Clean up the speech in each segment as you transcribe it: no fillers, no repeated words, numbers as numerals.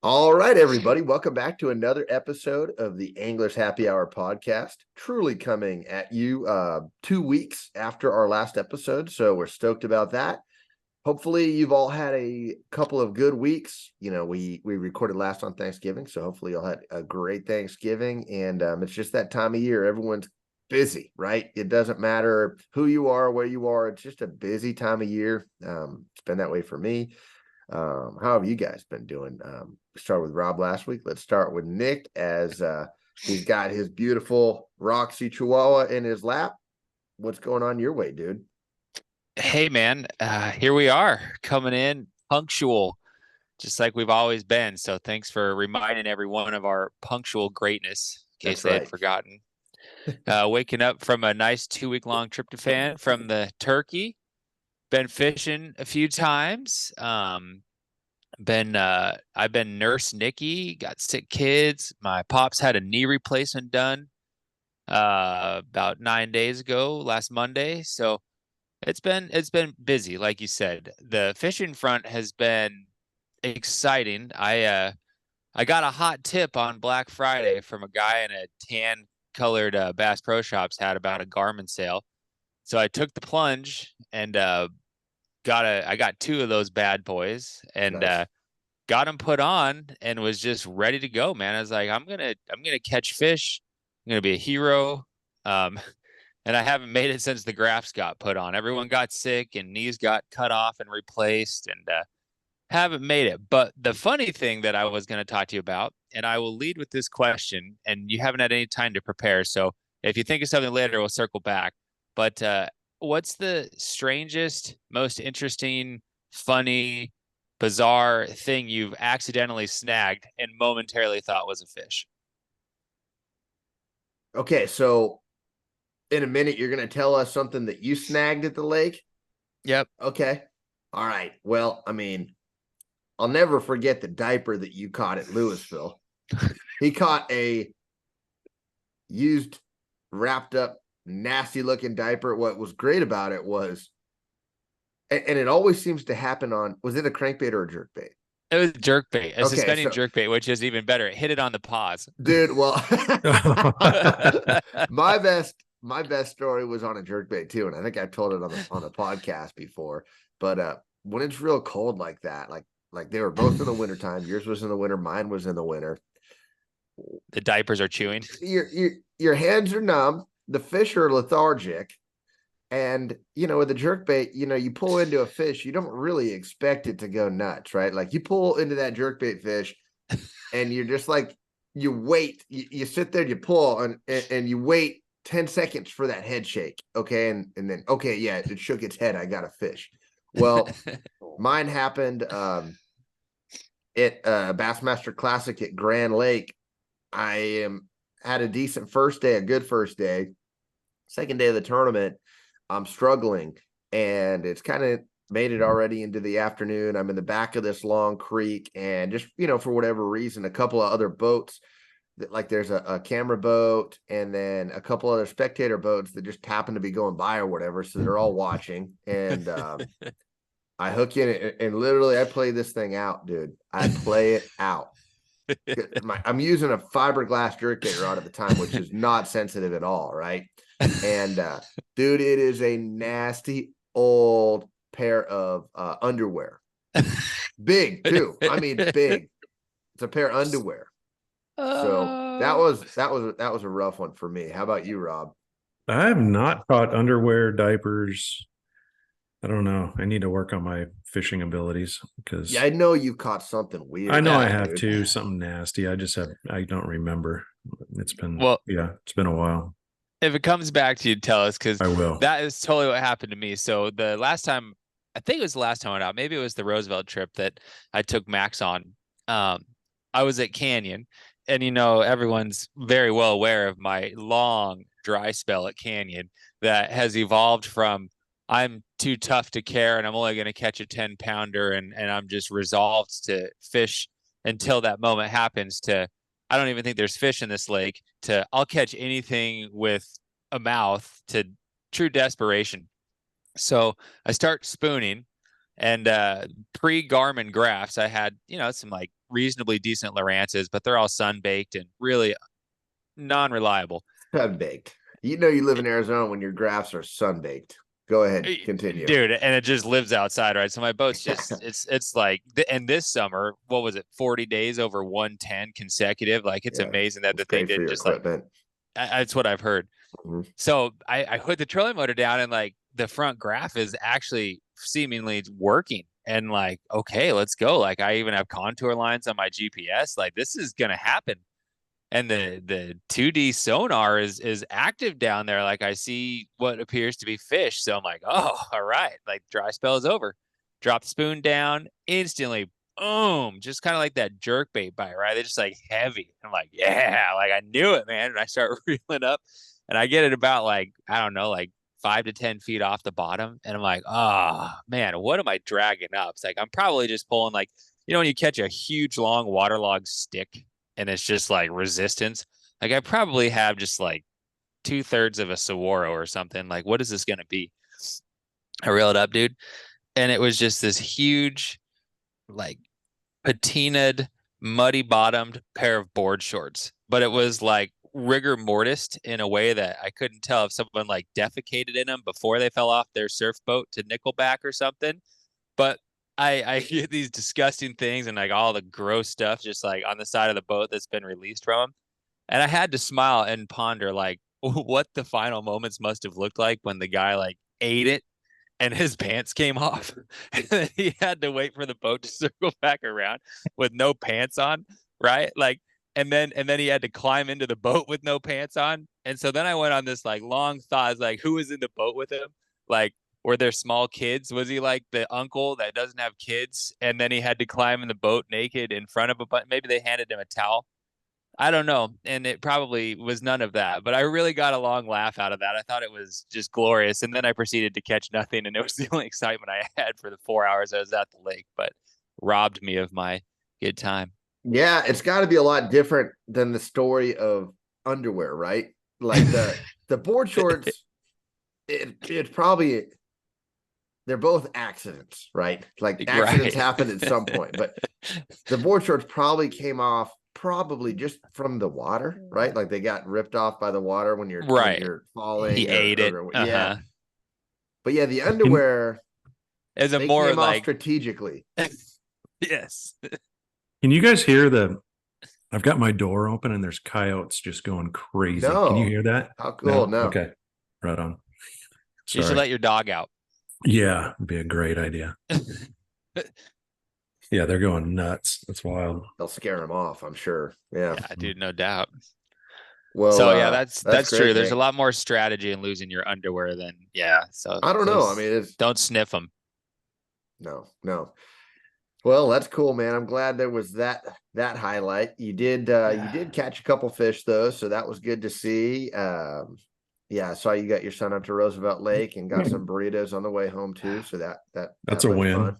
All right, everybody. Welcome back to another episode of the Anglers Happy Hour podcast. Truly coming at you 2 weeks after our last episode. So we're stoked about that. Hopefully you've all had a couple of good weeks. You know, we recorded last on Thanksgiving. So hopefully you'll had a great Thanksgiving. And it's just that time of year. Everyone's busy, right? It doesn't matter who you are, where you are. It's just a busy time of year. It's been that way for me. How have you guys been doing? We started with Rob last week. Let's start with Nick as he's got his beautiful Roxy Chihuahua in his lap. What's going on your way, dude? Hey man, here we are coming in punctual, just like we've always been. So thanks for reminding everyone of our punctual greatness, in case That's they had right. forgotten. Waking up from a nice 2 week long tryptophan from the turkey. Been fishing a few times. I've been nurse Nikki, got sick kids. My pops had a knee replacement done about 9 days ago, last Monday. So it's been busy, like you said. The fishing front has been exciting. I got a hot tip on Black Friday from a guy in a tan colored Bass Pro Shops hat about a Garmin sale. So I took the plunge and I got two of those bad boys and Nice. got them put on and was just ready to go, man. I was like, I'm gonna catch fish. I'm gonna be a hero. Um, and I haven't made it since the grafts got put on. Everyone got sick and knees got cut off and replaced, and haven't made it. But the funny thing that I was going to talk to you about, and I will lead with this question, and you haven't had any time to prepare. So if you think of something later, we'll circle back. But what's the strangest, most interesting, funny, bizarre thing you've accidentally snagged and momentarily thought was a fish? Okay, so in a minute you're gonna tell us something that you snagged at the lake. Yep. Okay. All right. Well, I mean, I'll never forget the diaper that you caught at Louisville. He caught a used, wrapped up, nasty looking diaper. What was great about it was, and it always seems to happen on, was it a crankbait or a jerkbait? It was jerkbait, a Okay, suspending so jerkbait, which is even better. It hit it on the pause. dude, well, my best story was on a jerkbait too, and I think I've told it on a podcast before. But when it's real cold like that, like they were both in the wintertime, yours was in the winter, mine was in the winter. The diapers are chewing. Your hands are numb, the fish are lethargic, and with the jerkbait, you pull into a fish, you don't really expect it to go nuts, right? Like you pull into that jerkbait fish, and you're just like you wait, you sit there, you pull, and you wait 10 seconds for that head shake, okay, and then okay, yeah, it shook its head. I got a fish. Well, mine happened at Bassmaster Classic at Grand Lake. I had a decent first day, a good first day. Second day of the tournament, I'm struggling, and it's kind of made it already into the afternoon. I'm in the back of this long creek, and just for whatever reason, a couple of other boats that, like, there's a camera boat and then a couple other spectator boats that just happen to be going by or whatever, so they're all watching. And I hook in it, and literally I play this thing out, dude. I play it out. I'm using a fiberglass jerkbait rod at the time, which is not sensitive at all, right? And dude, it is a nasty old pair of underwear. Big too. I mean big. It's a pair of underwear. So that was a rough one for me. How about you, Rob? I have not caught underwear, diapers. I don't know. I need to work on my fishing abilities Yeah, because I know you caught something weird I know I though, have dude. too, something nasty. I don't remember. Well, It's been a while. if it comes back to you, tell us because I will. that is totally what happened to me. So the last time, I think it was the last time I went out, maybe it was the Roosevelt trip that I took Max on. Um, I was at Canyon, and everyone's very well aware of my long dry spell at Canyon that has evolved from I'm too tough to care and I'm only going to catch a 10-pounder and I'm just resolved to fish until that moment happens to I don't even think there's fish in this lake to I'll catch anything with a mouth to true desperation. So I start spooning and pre Garmin graphs, I had, some like reasonably decent Lowrances, but they're all sun-baked and really non-reliable. Sun-baked. You know you live in Arizona when your graphs are sun-baked. Go ahead, continue. Dude, and it just lives outside, right? So my boat's just it's like, and this summer, what was it, 40 days over 110 consecutive? Like, it's amazing that the thing didn't just equipment. like, that's what I've heard. Mm-hmm. So I put the trolling motor down, and like the front graph is actually seemingly working, and like, okay, let's go. Like, I even have contour lines on my GPS. Like, this is gonna happen. And the 2D sonar is active down there. Like, I see what appears to be fish. So I'm like, oh, all right. Like, dry spell is over. Drop the spoon down instantly. Boom. Just kind of like that jerk bait bite, right? They're just like heavy. I'm like, yeah, like I knew it, man. And I start reeling up, and I get it about like, I don't know, like 5 to 10 feet off the bottom. And I'm like, oh man, what am I dragging up? It's like, I'm probably just pulling, like, when you catch a huge long waterlogged stick and it's just like resistance, like I probably have just like 2/3 of a Saguaro or something. Like, what is this going to be? I reel it up, dude. And it was just this huge, like, patinaed, muddy bottomed pair of board shorts. But it was like rigor mortis in a way that I couldn't tell if someone like defecated in them before they fell off their surf boat to Nickelback or something. But I hear these disgusting things and like all the gross stuff just like on the side of the boat that's been released from them. And I had to smile and ponder like what the final moments must have looked like when the guy like ate it and his pants came off. And then he had to wait for the boat to circle back around with no pants on, right? Like, and then he had to climb into the boat with no pants on. And so then I went on this like long thought. I was like, who was in the boat with him? Like, were there small kids? Was he like the uncle that doesn't have kids? And then he had to climb in the boat naked in front of maybe they handed him a towel. I don't know. And it probably was none of that, but I really got a long laugh out of that. I thought it was just glorious. And then I proceeded to catch nothing. And it was the only excitement I had for the 4 hours I was at the lake, but robbed me of my good time. Yeah. It's gotta be a lot different than the story of underwear, right? Like the board shorts, it's probably, they're both accidents, right? Like accidents happen at some point, but the board shorts probably came off just from the water, right? Like they got ripped off by the water when you're falling. He ate it. Yeah. But yeah, the underwear is a more came like off strategically. Yes. Can you guys hear I've got my door open and there's coyotes just going crazy. No. Can you hear that? How cool. No. Okay. Right on. Sorry. You should let your dog out. Yeah, it'd be a great idea. Yeah, they're going nuts. That's wild. They'll scare them off, I'm sure. Yeah, dude, no doubt. Well, so yeah, that's great, true. There's a lot more strategy in losing your underwear than So I don't know. I mean, don't sniff them. No. Well, that's cool, man. I'm glad there was that highlight. You did catch a couple fish though, so that was good to see. Yeah, I saw you got your son up to Roosevelt Lake and got some burritos on the way home too. So that's a win. Fun.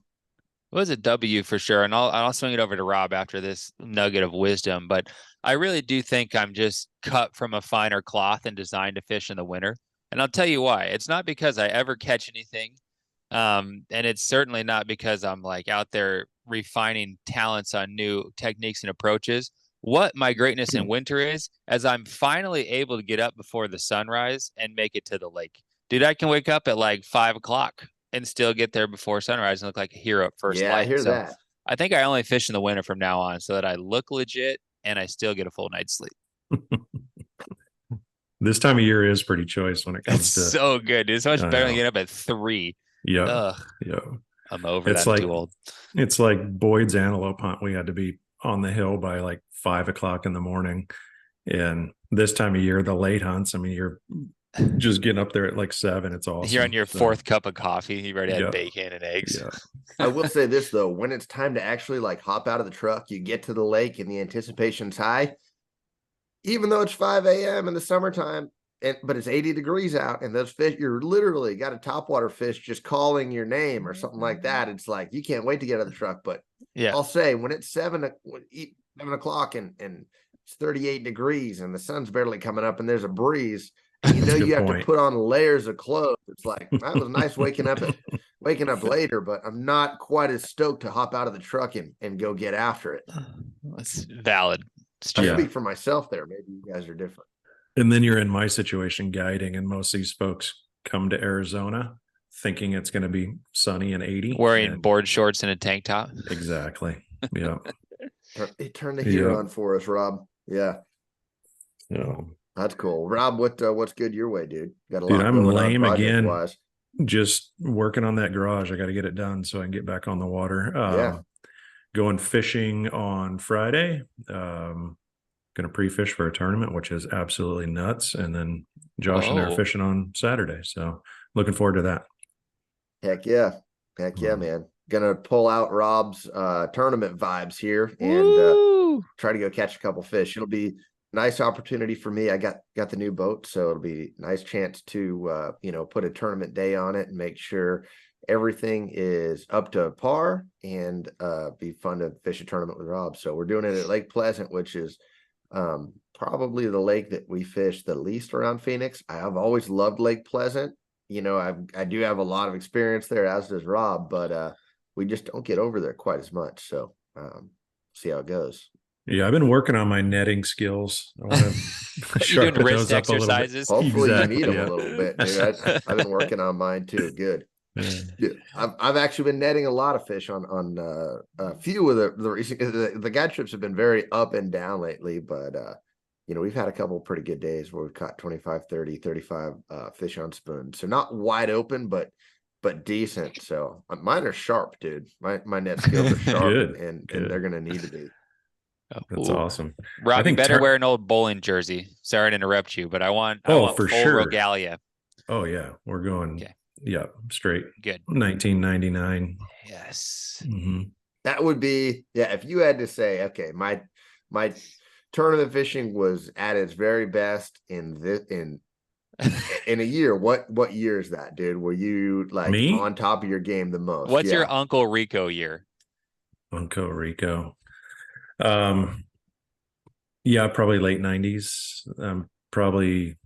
It was a W for sure. And I'll swing it over to Rob after this nugget of wisdom. But I really do think I'm just cut from a finer cloth and designed to fish in the winter. And I'll tell you why. It's not because I ever catch anything. And it's certainly not because I'm like out there refining talents on new techniques and approaches. What my greatness in winter is, as I'm finally able to get up before the sunrise and make it to the lake. Dude, I can wake up at like 5 o'clock and still get there before sunrise and look like a hero at first light. I hear that. I think I only fish in the winter from now on so that I look legit and I still get a full night's sleep. This time of year is pretty choice when it comes to. So good, dude. It's so much better than getting up at 3. Yeah. I'm over it's that. Like, I'm too old. It's like Boyd's antelope hunt. We had to be on the hill by like 5 o'clock in the morning. And this time of year, the late hunts, I mean, you're just getting up there at like 7. It's awesome. You're on your 4th cup of coffee. You already had bacon and eggs. Yeah. I will say this though, when it's time to actually like hop out of the truck, you get to the lake and the anticipation's high, even though it's 5 a.m. in the summertime, but it's 80 degrees out and those fish, you're literally got a topwater fish just calling your name or something like that. It's like, you can't wait to get out of the truck. But I'll say when it's 7 o'clock and it's 38 degrees and the sun's barely coming up and there's a breeze, you have to put on layers of clothes. It's like, that was nice waking up later, but I'm not quite as stoked to hop out of the truck and go get after it. That's valid. It's I true. speak for myself there. Maybe you guys are different. And then you're in my situation guiding, and most of these folks come to Arizona thinking it's going to be sunny and 80. Wearing board shorts and a tank top. Exactly. Yeah. Turn the heat on for us, Rob. Yeah. So that's cool. Rob, what's good your way, dude? Got a dude, lot I'm going lame on again. wise. Just working on that garage. I got to get it done so I can get back on the water. Going fishing on Friday. Going to pre-fish for a tournament, which is absolutely nuts. And then Josh and I are fishing on Saturday. So looking forward to that. Heck yeah, man. Gonna pull out Rob's tournament vibes here and try to go catch a couple fish. It'll be a nice opportunity for me. I got the new boat, so it'll be a nice chance to put a tournament day on it and make sure everything is up to par and be fun to fish a tournament with Rob. So we're doing it at Lake Pleasant, which is probably the lake that we fish the least around Phoenix. I've always loved Lake Pleasant. I do have a lot of experience there, as does Rob, but we just don't get over there quite as much. So see how it goes. Yeah, I've been working on my netting skills. I want to sharpen those up exercises. a little bit. Hopefully you need them a little bit, dude. I've been working on mine too. Good. Yeah, I've actually been netting a lot of fish on a few of the recent. The guide trips have been very up and down lately, but we've had a couple pretty good days where we've caught 25, 30, 35 fish on spoon. So not wide open, but decent. So mine are sharp, dude. My net skills are sharp, and they're gonna need to be. That's awesome. Rob, you better wear an old bowling jersey. Sorry to interrupt you, but I want for full sure regalia. Oh yeah, we're going. Okay. Yeah, straight. Good. 1999. Yes. Mm-hmm. That would be, if you had to say, okay, my tournament fishing was at its very best in a year. What year is that, dude? Were you on top of your game the most? What's your Uncle Rico year? Uncle Rico. Probably late 90s. Probably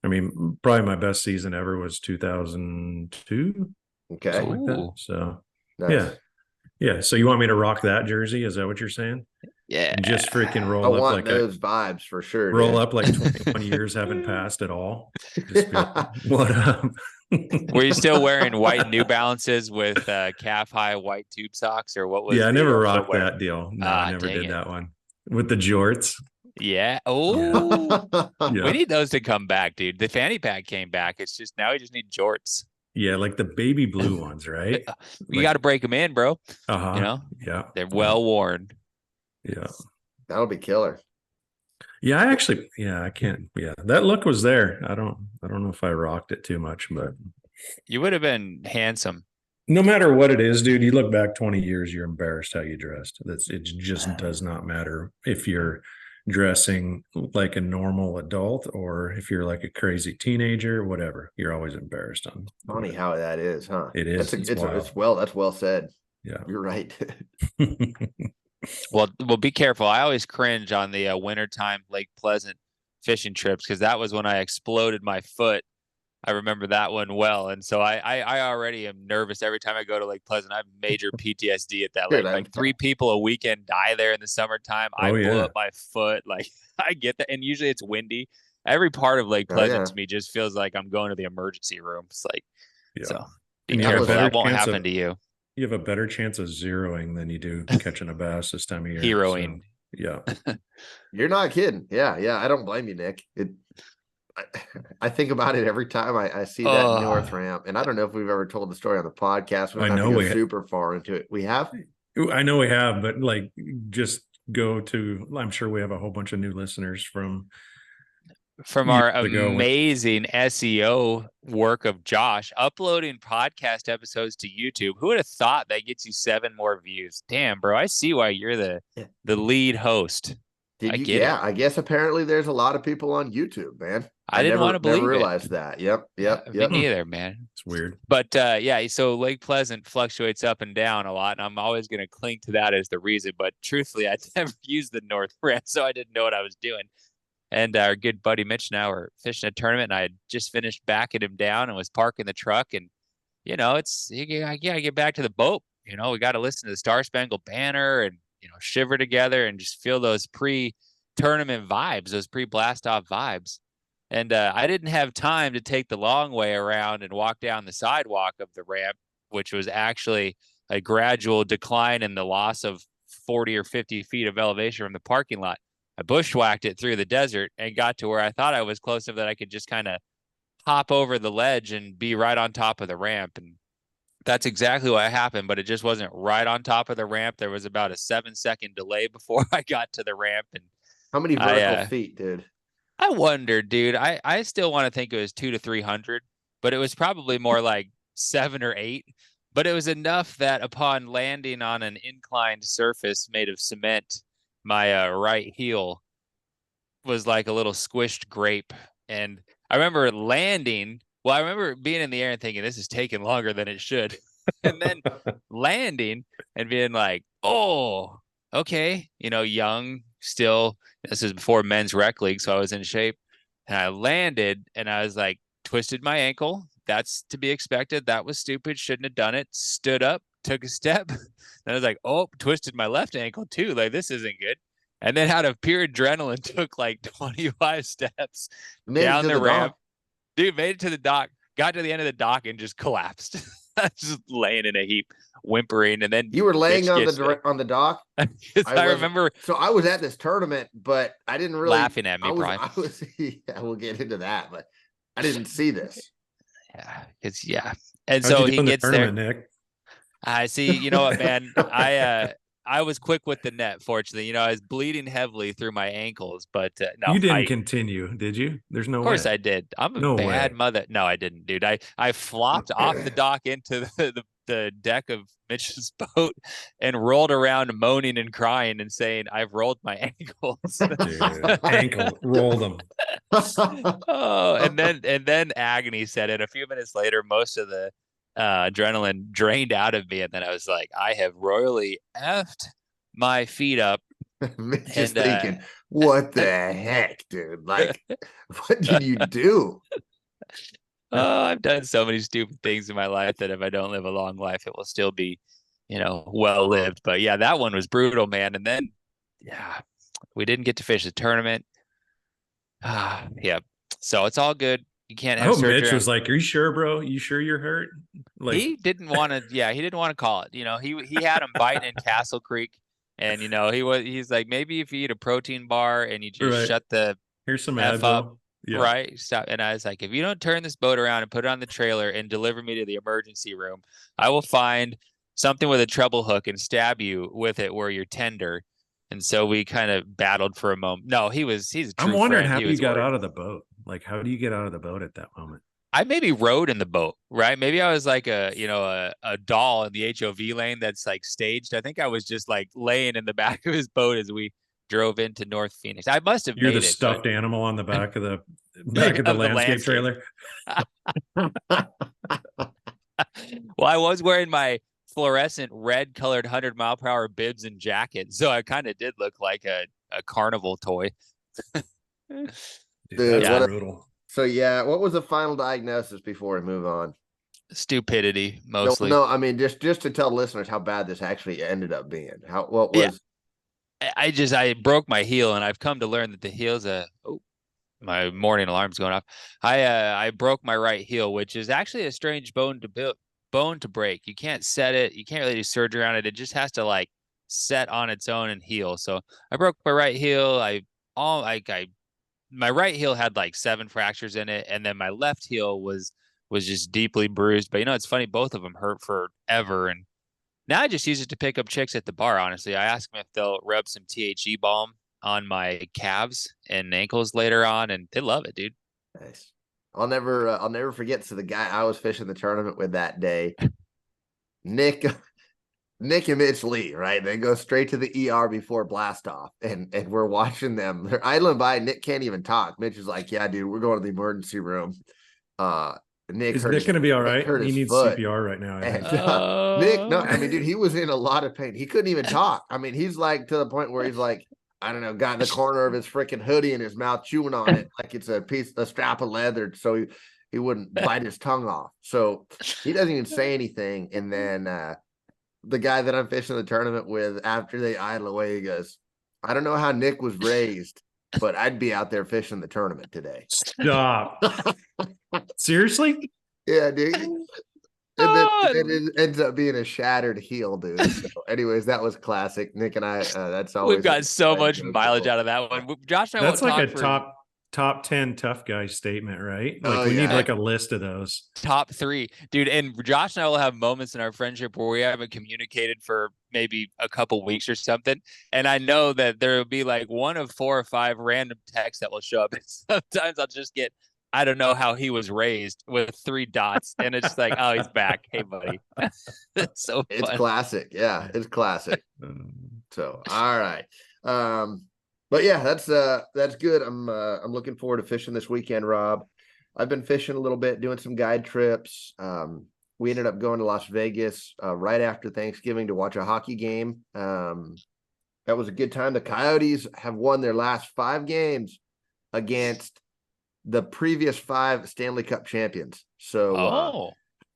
my best season ever was 2002. Okay. Like that. So nice. Yeah. So you want me to rock that jersey? Is that what you're saying? Yeah. And just freaking roll I up want like those vibes for sure. Roll dude. up like 21 years haven't passed at all. Just be like, what up? Were you still wearing white New Balances with calf high white tube socks, or what was? Yeah, I never rocked that deal. No, I never did that one with the jorts. Yeah. Oh, we need those to come back, dude. The fanny pack came back. It's just now we just need jorts. Yeah, like the baby blue ones, right? You got to break them in, bro. Yeah, they're well worn. Yeah, that'll be killer. Yeah, I can't. Yeah, that look was there. I don't know if I rocked it too much, but you would have been handsome. No matter what it is, dude, you look back 20 years, you're embarrassed how you dressed. It just does not matter if you're dressing like a normal adult or if you're like a crazy teenager, whatever. You're always embarrassed on. Funny how that is, huh? It is. That's well said. Yeah, you're right. Well, be careful. I always cringe on the wintertime Lake Pleasant fishing trips because that was when I exploded my foot. I remember that one well. And so I already am nervous every time I go to Lake Pleasant. I have major PTSD at that lake. Like 3 people a weekend die there in the summertime. I blew up my foot. Like I get that. And usually it's windy. Every part of Lake Pleasant to me just feels like I'm going to the emergency room. It's like, so be careful that won't happen to you. You have a better chance of zeroing than you do catching a bass this time of year. Heroing. So, yeah. You're not kidding. Yeah. I don't blame you, Nick. I think about it every time I see that north ramp, and I don't know if we've ever told the story on the podcast. I know we super far into it. We have. I know we have, but like, just go to. I'm sure we have a whole bunch of new listeners from our amazing SEO work of Josh uploading podcast episodes to YouTube. Who would have thought that gets you 7 more views? Damn, bro! I see why you're the lead host. I guess apparently there's a lot of people on YouTube, man. I didn't want to believe never realized that. Yep. Me neither, man. It's weird. But so Lake Pleasant fluctuates up and down a lot, and I'm always going to cling to that as the reason. But truthfully, I never used the North Ramp, so I didn't know what I was doing. And our good buddy Mitch and I were fishing a tournament, and I had just finished backing him down and was parking the truck. And, I get back to the boat. We got to listen to the Star Spangled Banner and, shiver together and just feel those pre-tournament vibes, those pre-blast off vibes. And I didn't have time to take the long way around and walk down the sidewalk of the ramp, which was actually a gradual decline in the loss of 40 or 50 feet of elevation from the parking lot. I bushwhacked it through the desert and got to where I thought I was close enough that I could just kind of hop over the ledge and be right on top of the ramp. And that's exactly what happened, but it just wasn't right on top of the ramp. There was about a 7-second delay before I got to the ramp. And how many vertical feet, dude? I wondered, dude. I still want to think it was 200 to 300, but it was probably more like 7 or 8. But it was enough that upon landing on an inclined surface made of cement, my right heel was like a little squished grape. And I remember landing. Well, I remember being in the air and thinking, this is taking longer than it should. And then landing and being like, oh, okay. Young still. This is before men's rec league, so I was in shape. And I landed and I was like, twisted my ankle. That's to be expected. That was stupid. Shouldn't have done it. Stood up, took a step. Then I was like, oh, twisted my left ankle too. Like, this isn't good. And then out of pure adrenaline, took like 25 steps down the ramp. Dude, made it to the dock, got to the end of the dock and just collapsed. Just laying in a heap, whimpering. And then you were laying on the dock. I remember. So I was at this tournament, but I didn't really laughing at me. I was yeah, we'll get into that, but I didn't see this. Yeah. And so he gets there. Nick? I see. You know what, man? I was quick with the net, fortunately. I was bleeding heavily through my ankles, but no. You didn't continue, did you? There's no way. Of course I did. I'm a bad mother. No, I didn't, dude. I flopped off the dock into the deck of Mitch's boat and rolled around moaning and crying and saying, I've rolled my ankles. Dude, ankle, rolled them. Oh, and then agony set in. A few minutes later, most of the adrenaline drained out of me, and then I was like, I have royally effed my feet up. Just thinking, what the heck, dude? Like, what did you do? Oh, I've done so many stupid things in my life that if I don't live a long life, it will still be, well lived. But yeah, that one was brutal, man. And then, yeah, we didn't get to fish the tournament. Yeah. So it's all good. You can't have surgery. Mitch was like, are you sure, bro? You sure you're hurt? Like, he didn't want to. Yeah, he didn't want to call it. He had him biting in Castle Creek, and he's like, maybe if you eat a protein bar and you just shut the here's some F Advil. up, right? Stop. And I was like, if you don't turn this boat around and put it on the trailer and deliver me to the emergency room, I will find something with a treble hook and stab you with it where you're tender. And so we kind of battled for a moment. No, he's a true I'm wondering friend. how you got out of the boat. Like, how do you get out of the boat at that moment? I maybe rode in the boat, right? Maybe I was like a doll in the HOV lane that's like staged. I think I was just like laying in the back of his boat as we drove into North Phoenix. I must have. You're the stuffed animal on the back of the landscape trailer. Well, I was wearing my fluorescent red colored 100-mile-per-hour bibs and jacket, so I kind of did look like a carnival toy. Dude, that's brutal. So yeah, what was the final diagnosis before we move on? Stupidity, mostly. No, I mean just to tell listeners how bad this actually ended up being. What was? Yeah. I broke my heel, and I've come to learn that the heel's my morning alarm's going off. I broke my right heel, which is actually a strange bone to break. You can't set it. You can't really do surgery on it. It just has to like set on its own and heal. So I broke my right heel. My right heel had like 7 fractures in it, and then my left heel was just deeply bruised. But it's funny, both of them hurt forever. And now I just use it to pick up chicks at the bar. Honestly, I ask them if they'll rub some THE balm on my calves and ankles later on, and they love it, dude. Nice. I'll never forget. So the guy I was fishing the tournament with that day, Nick and Mitch Lee, right? They go straight to the ER before blast off, and we're watching them. They're idling by. Nick can't even talk. Mitch is like, "Yeah, dude, we're going to the emergency room." Nick is Nick going to be all right? He needs CPR right now. Nick, no, I mean, dude, he was in a lot of pain. He couldn't even talk. I mean, he's like to the point where he's like, I don't know, got in the corner of his freaking hoodie in his mouth, chewing on it like it's a strap of leather, so he wouldn't bite his tongue off. So he doesn't even say anything, and then the guy that I'm fishing the tournament with, after they idle away, he goes, I don't know how Nick was raised, but I'd be out there fishing the tournament today. Stop. Seriously? Yeah, dude. And then it ends up being a shattered heel, dude. So anyways, that was classic. Nick and I, that's always We've got so much joke. mileage out of that one. Josh and I That's won't like talk a for top 10 tough guy statement, right? Like Oh, we need yeah. like a list of those. top 3, dude. And Josh and I will have moments in our friendship where we haven't communicated for maybe a couple weeks or something. And I know that there will be like one of 4 or 5 random texts that will show up. And sometimes I'll just get, I don't know how he was raised with 3 dots. And it's like, oh, he's back. Hey, buddy. It's so fun. It's classic. Yeah, it's classic. So, all right. But yeah, that's good. I'm looking forward to fishing this weekend, Rob. I've been fishing a little bit, doing some guide trips. We ended up going to Las Vegas right after Thanksgiving to watch a hockey game. That was a good time. The Coyotes have won their last 5 games against the previous 5 Stanley Cup champions. So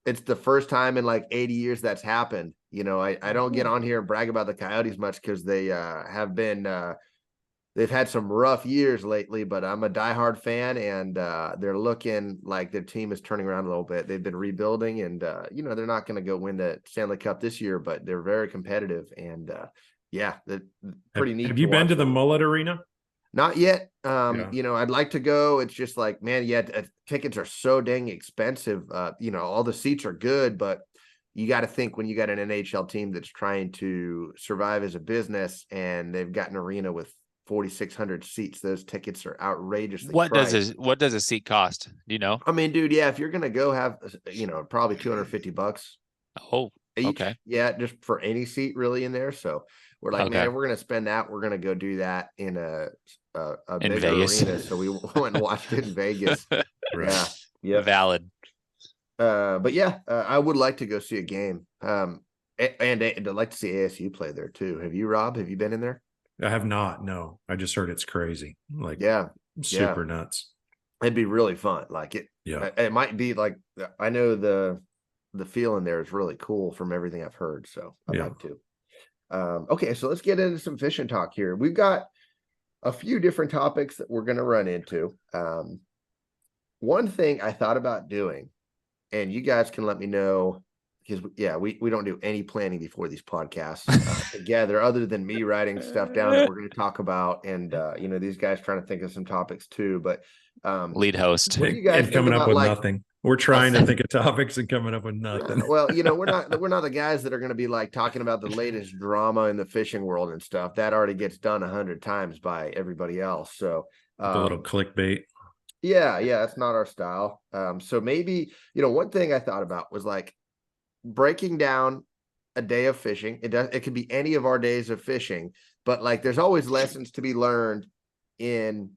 it's the first time in like 80 years that's happened. You know, I don't get on here and brag about the Coyotes much because they have been they've had some rough years lately, but I'm a diehard fan, and they're looking like their team is turning around a little bit. They've been rebuilding, and you know, they're not going to go win the Stanley Cup this year, but they're very competitive, and yeah, pretty neat. Have you been to the Mullet Arena? Not yet. Yeah. You know, I'd like to go. It's just like, man, tickets are so dang expensive. You know, all the seats are good, but you got to think, when you got an NHL team that's trying to survive as a business and they've got an arena with 4,600 seats, those tickets are outrageously priced. What does a seat cost? Do you know? I mean, dude, yeah, if you're gonna go have, you know, probably $250 Oh, each. okay. Yeah, just for any seat really in there. So we're like, man, if we're gonna spend that, we're gonna go do that in a bigger Vegas arena. So we went and watched it in Vegas. Right. Yeah. Valid. But yeah, I would like to go see a game. And I'd like to see ASU play there too. Have you, Rob? Have you been in there? I have not. No, I just heard it's crazy. Like, super nuts. It'd be really fun. Like it might be like, I know the feeling there is really cool from everything I've heard. So I'd like to. Okay, so let's get into some fishing talk here. We've got a few different topics that we're going to run into. One thing I thought about doing, and you guys can let me know, because we don't do any planning before these podcasts together, other than me writing stuff down that we're going to talk about, and you know, these guys trying to think of some topics too. But lead host, what do you guys and coming think up about, with like, nothing. We're trying to think of topics and coming up with nothing. Well, you know, we're not the guys that are going to be like talking about the latest drama in the fishing world and stuff. That already gets done 100 times by everybody else. So a little clickbait. Yeah, it's not our style. So maybe, you know, one thing I thought about was like breaking down a day of fishing. It could be any of our days of fishing, but like there's always lessons to be learned in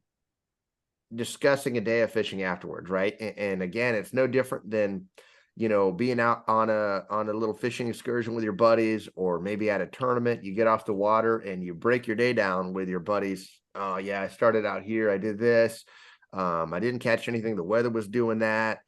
discussing a day of fishing afterwards, right? And again, it's no different than, you know, being out on a little fishing excursion with your buddies, or maybe at a tournament. You get off the water and you break your day down with your buddies. Oh yeah, I started out here, I did this, I didn't catch anything, the weather was doing that,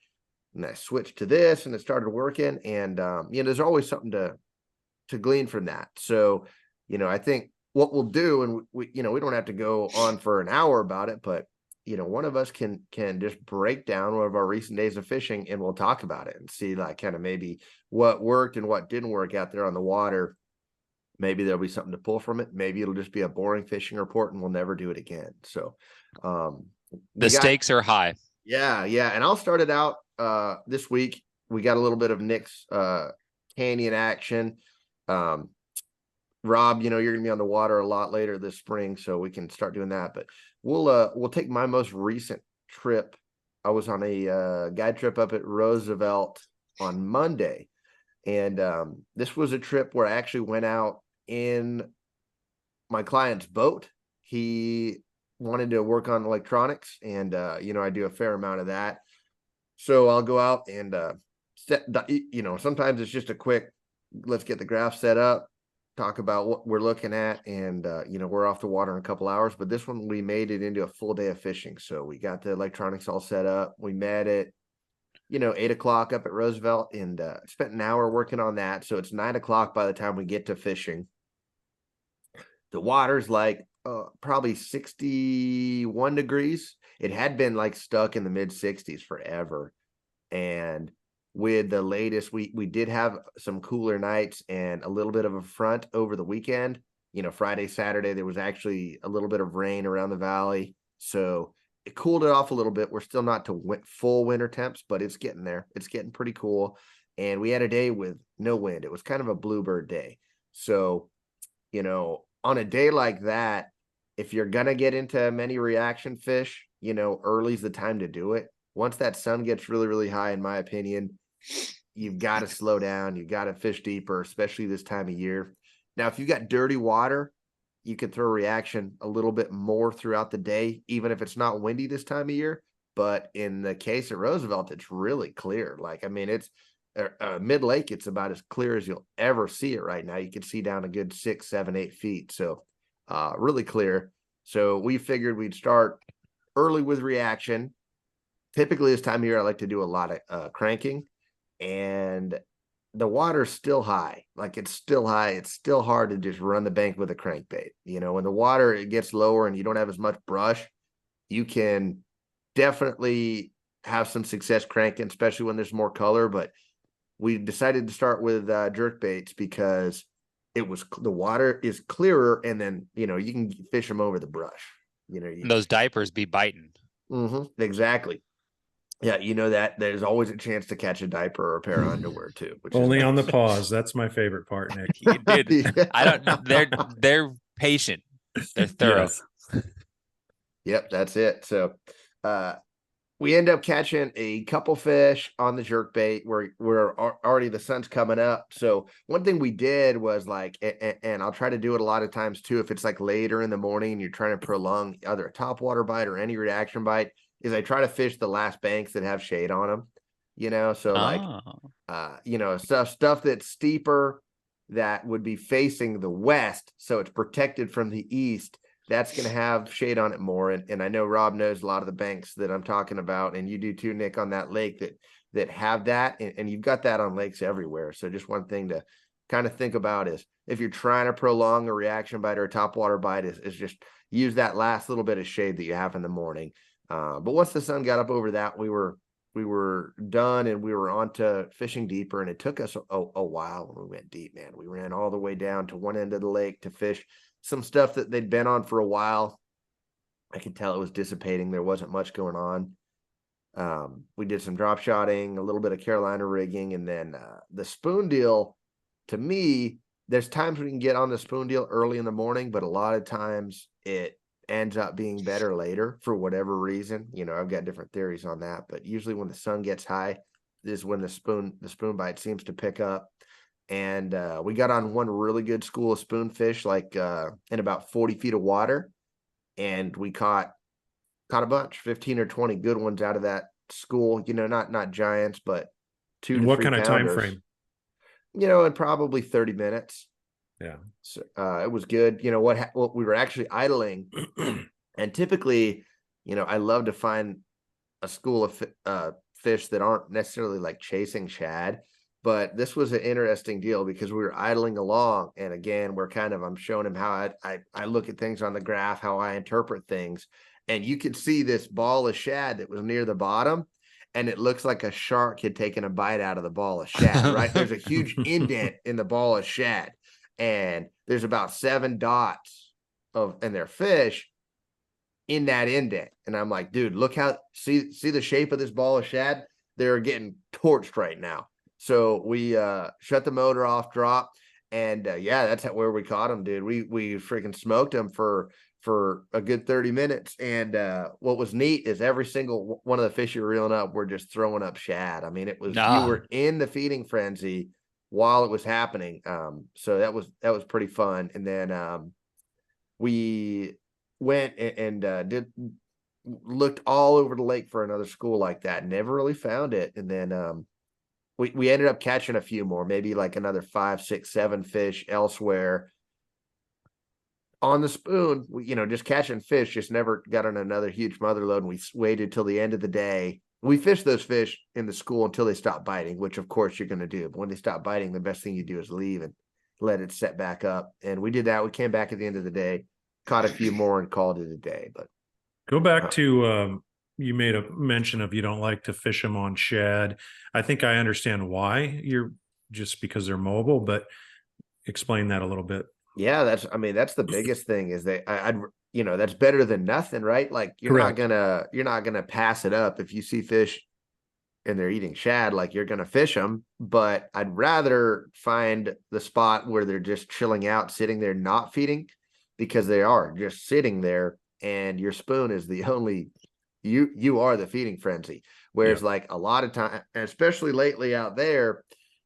and I switched to this and it started working. And you know, there's always something to glean from that. So, you know, I think what we'll do, and we don't have to go on for an hour about it, but you know, one of us can just break down one of our recent days of fishing, and we'll talk about it and see like kind of maybe what worked and what didn't work out there on the water. Maybe there'll be something to pull from it. Maybe it'll just be a boring fishing report and we'll never do it again. So the stakes are high. Yeah. And I'll start it out this week. We got a little bit of Nick's canyon action. Rob, you know, you're gonna be on the water a lot later this spring, so we can start doing that. But we'll take my most recent trip. I was on a guide trip up at Roosevelt on Monday, and this was a trip where I actually went out in my client's boat. He wanted to work on electronics, and you know, I do a fair amount of that. So I'll go out and you know, sometimes it's just a quick, let's get the graph set up, talk about what we're looking at, and you know, we're off the water in a couple hours. But this one, we made it into a full day of fishing. So we got the electronics all set up, we met it, 8 o'clock up at Roosevelt, and spent an hour working on that. So it's 9 o'clock by the time we get to fishing. The water's like probably 61 degrees. It had been like stuck in the mid 60s forever. And with the latest, we did have some cooler nights and a little bit of a front over the weekend. Friday, Saturday, there was actually a little bit of rain around the valley. So it cooled it off a little bit. We're still not to full winter temps, but it's getting there. It's getting pretty cool. And we had a day with no wind. It was kind of a bluebird day. So, on a day like that, if you're going to get into many reaction fish, early's the time to do it. Once that sun gets really, really high, in my opinion, you've got to slow down. You've got to fish deeper, especially this time of year. Now, if you've got dirty water, you can throw reaction a little bit more throughout the day, even if it's not windy this time of year. But in the case of Roosevelt, it's really clear. It's mid-lake, it's about as clear as you'll ever see it right now. You can see down a good 6, 7, 8 feet. So really clear. So we figured we'd start early with reaction. Typically this time of year, I like to do a lot of cranking, and the water's still high. It's still high. It's still hard to just run the bank with a crankbait. When the water it gets lower and you don't have as much brush, you can definitely have some success cranking, especially when there's more color. But we decided to start with jerk baits because the water is clearer, and then you can fish them over the brush. And those diapers be biting. Exactly. Yeah, that there's always a chance to catch a diaper or a pair of underwear too. Which Only is on the nice. pause. That's my favorite part, Nick. Dude, I don't. They're patient. They're thorough. Yes. Yep, that's it. So, we end up catching a couple fish on the jerk bait. We're already, the sun's coming up. So one thing we did was and I'll try to do it a lot of times too, if it's like later in the morning and you're trying to prolong either a topwater bite or any reaction bite, is I try to fish the last banks that have shade on them. So stuff that's steeper that would be facing the west, so it's protected from the east. That's going to have shade on it more. And I know Rob knows a lot of the banks that I'm talking about, and you do too, Nick, on that lake that have that. And you've got that on lakes everywhere. So just one thing to kind of think about is if you're trying to prolong a reaction bite or a topwater bite is just use that last little bit of shade that you have in the morning. But once the sun got up over that, we were done, and we were on to fishing deeper. And it took us a while when we went deep, man. We ran all the way down to one end of the lake to fish some stuff that they'd been on for a while. I could tell it was dissipating. There wasn't much going on. We did some drop shotting, a little bit of Carolina rigging, and then the spoon deal. To me, there's times we can get on the spoon deal early in the morning, but a lot of times it ends up being better later for whatever reason. I've got different theories on that, but usually when the sun gets high is when the spoon bite seems to pick up. And we got on one really good school of spoonfish, in about 40 feet of water, and we caught a bunch, 15 or 20 good ones out of that school. Not giants, but 2 to 3 What kind of time pounders. frame? In probably 30 minutes. Yeah. So, it was good. What we were actually idling, and typically, I love to find a school of fish that aren't necessarily like chasing shad. But this was an interesting deal because we were idling along. And again, I'm showing him how I look at things on the graph, how I interpret things. And you could see this ball of shad that was near the bottom, and it looks like a shark had taken a bite out of the ball of shad, right? There's a huge indent in the ball of shad, and there's about 7 dots and they're fish in that indent. And I'm like, dude, look see the shape of this ball of shad? They're getting torched right now. So we shut the motor off, drop, and that's where we caught them, dude. We freaking smoked them for a good 30 minutes. And what was neat is every single one of the fish you were reeling up were just throwing up shad. I mean, it was you were in the feeding frenzy while it was happening. So that was pretty fun. And then we went and looked all over the lake for another school like that. Never really found it. And then we ended up catching a few more, maybe like another 5, 6, 7 fish elsewhere on the spoon. Just catching fish, just never got on another huge mother load. And we waited till the end of the day we fish those fish in the school until they stop biting, which of course you're going to do. But when they stop biting, the best thing you do is leave and let it set back up. And we did that. We came back at the end of the day, caught a few more and called it a day. But go back to, you made a mention of you don't like to fish them on shad. I think I understand why, you're just because they're mobile, but explain that a little bit. yeah, that's the biggest thing is I'd that's better than nothing, right? Like you're Correct. not gonna pass it up if you see fish and they're eating shad, like you're gonna fish them. But I'd rather find the spot where they're just chilling out, sitting there, not feeding, because they are just sitting there, and your spoon is the only you are the feeding frenzy. Whereas like a lot of time, especially lately out there,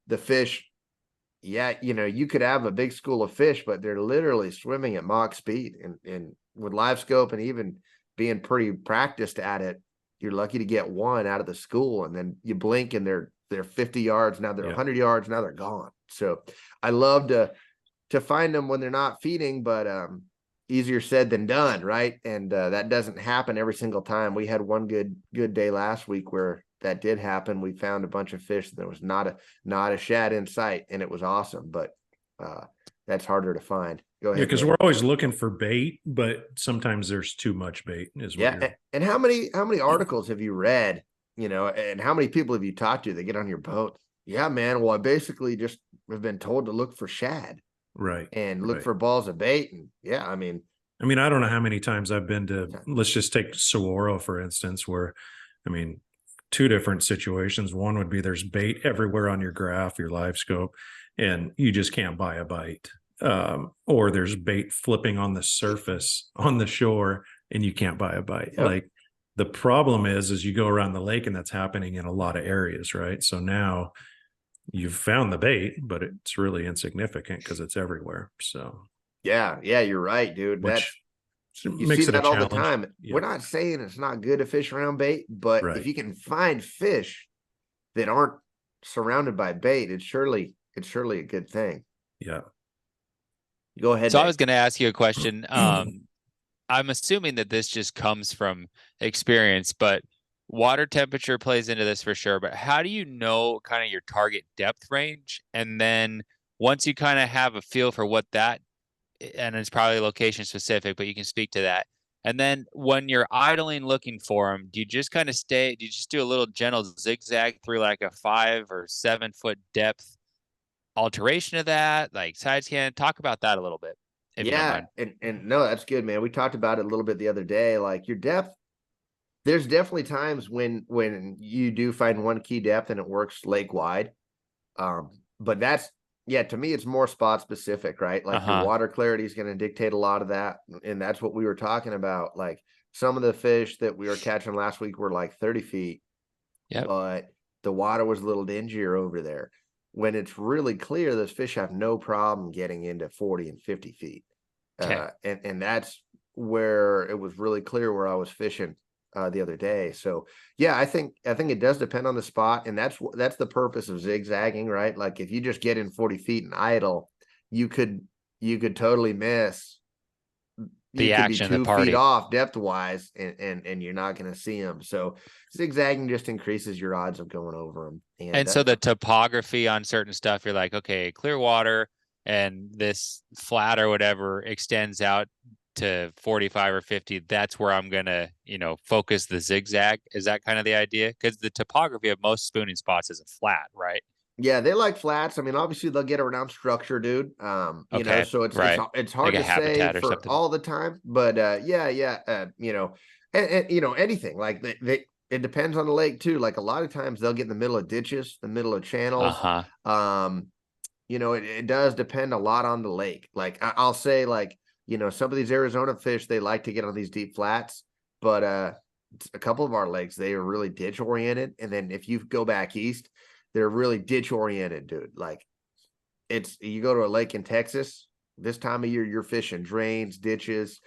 the fish, you could have a big school of fish, but they're literally swimming at Mach speed. And with live scope and even being pretty practiced at it, you're lucky to get one out of the school, and then you blink and they're 50 yards, now they're 100 yards, now they're gone. So I love to find them when they're not feeding, but easier said than done, right? And that doesn't happen every single time. We had one good day last week where that did happen. We found a bunch of fish. There was not a shad in sight, and it was awesome. But that's harder to find. Go ahead. Yeah, because we're always looking for bait, but sometimes there's too much bait. And how many articles have you read? And how many people have you talked to that get on your boat? Yeah, man. Well, I basically just have been told to look for shad, right, and look for balls of bait. And I don't know how many times I've been to. Let's just take Saguaro for instance, where two different situations. One would be there's bait everywhere on your graph, your live scope, and you just can't buy a bite. Or there's bait flipping on the surface on the shore and you can't buy a bite. Yep. Like the problem is you go around the lake, and that's happening in a lot of areas, right? So now you've found the bait, but it's really insignificant because it's everywhere. So yeah, you're right, dude. You see that all the time. Yeah. We're not saying it's not good to fish around bait, but if you can find fish that aren't surrounded by bait, it's surely a good thing. Yeah. Go ahead. So I was going to ask you a question. I'm assuming that this just comes from experience, but water temperature plays into this for sure. But how do you know kind of your target depth range? And then once you kind of have a feel for what that, and it's probably location specific, but you can speak to that. And then when you're idling looking for them, do you just kind of do you just do a little gentle zigzag through like a 5 or 7 foot depth alteration of that, like side scan? Talk about that a little bit. Yeah, and no, that's good, man. We talked about it a little bit the other day. Like your depth, there's definitely times when you do find one key depth and it works lake wide. But that's, to me, it's more spot specific, right? Like your water clarity is going to dictate a lot of that. And that's what we were talking about. Like some of the fish that we were catching last week were like 30 feet, but the water was a little dingier over there. When it's really clear, those fish have no problem getting into 40 and 50 feet. And that's where it was really clear where I was fishing the other day. So I think it does depend on the spot, and that's the purpose of zigzagging, right? Like if you just get in 40 feet and idle, you could totally miss the action, be 2 the party feet off depth wise, and you're not going to see them. So zigzagging just increases your odds of going over them. And so the topography on certain stuff, you're like, okay, clear water and this flat or whatever extends out to 45 or 50. That's where I'm going to, focus the zigzag. Is that kind of the idea? Because the topography of most spooning spots is a flat, right? Yeah, they like flats. I mean, obviously they'll get around structure, dude. So it's hard like to say for something all the time, but anything like it depends on the lake too. Like a lot of times they'll get in the middle of ditches, the middle of channels. It does depend a lot on the lake. Like I'll say, like, some of these Arizona fish, they like to get on these deep flats, but a couple of our lakes, they are really ditch oriented. And then if you go back east, they're really ditch oriented, dude. Like you go to a lake in Texas this time of year, you're fishing drains, ditches,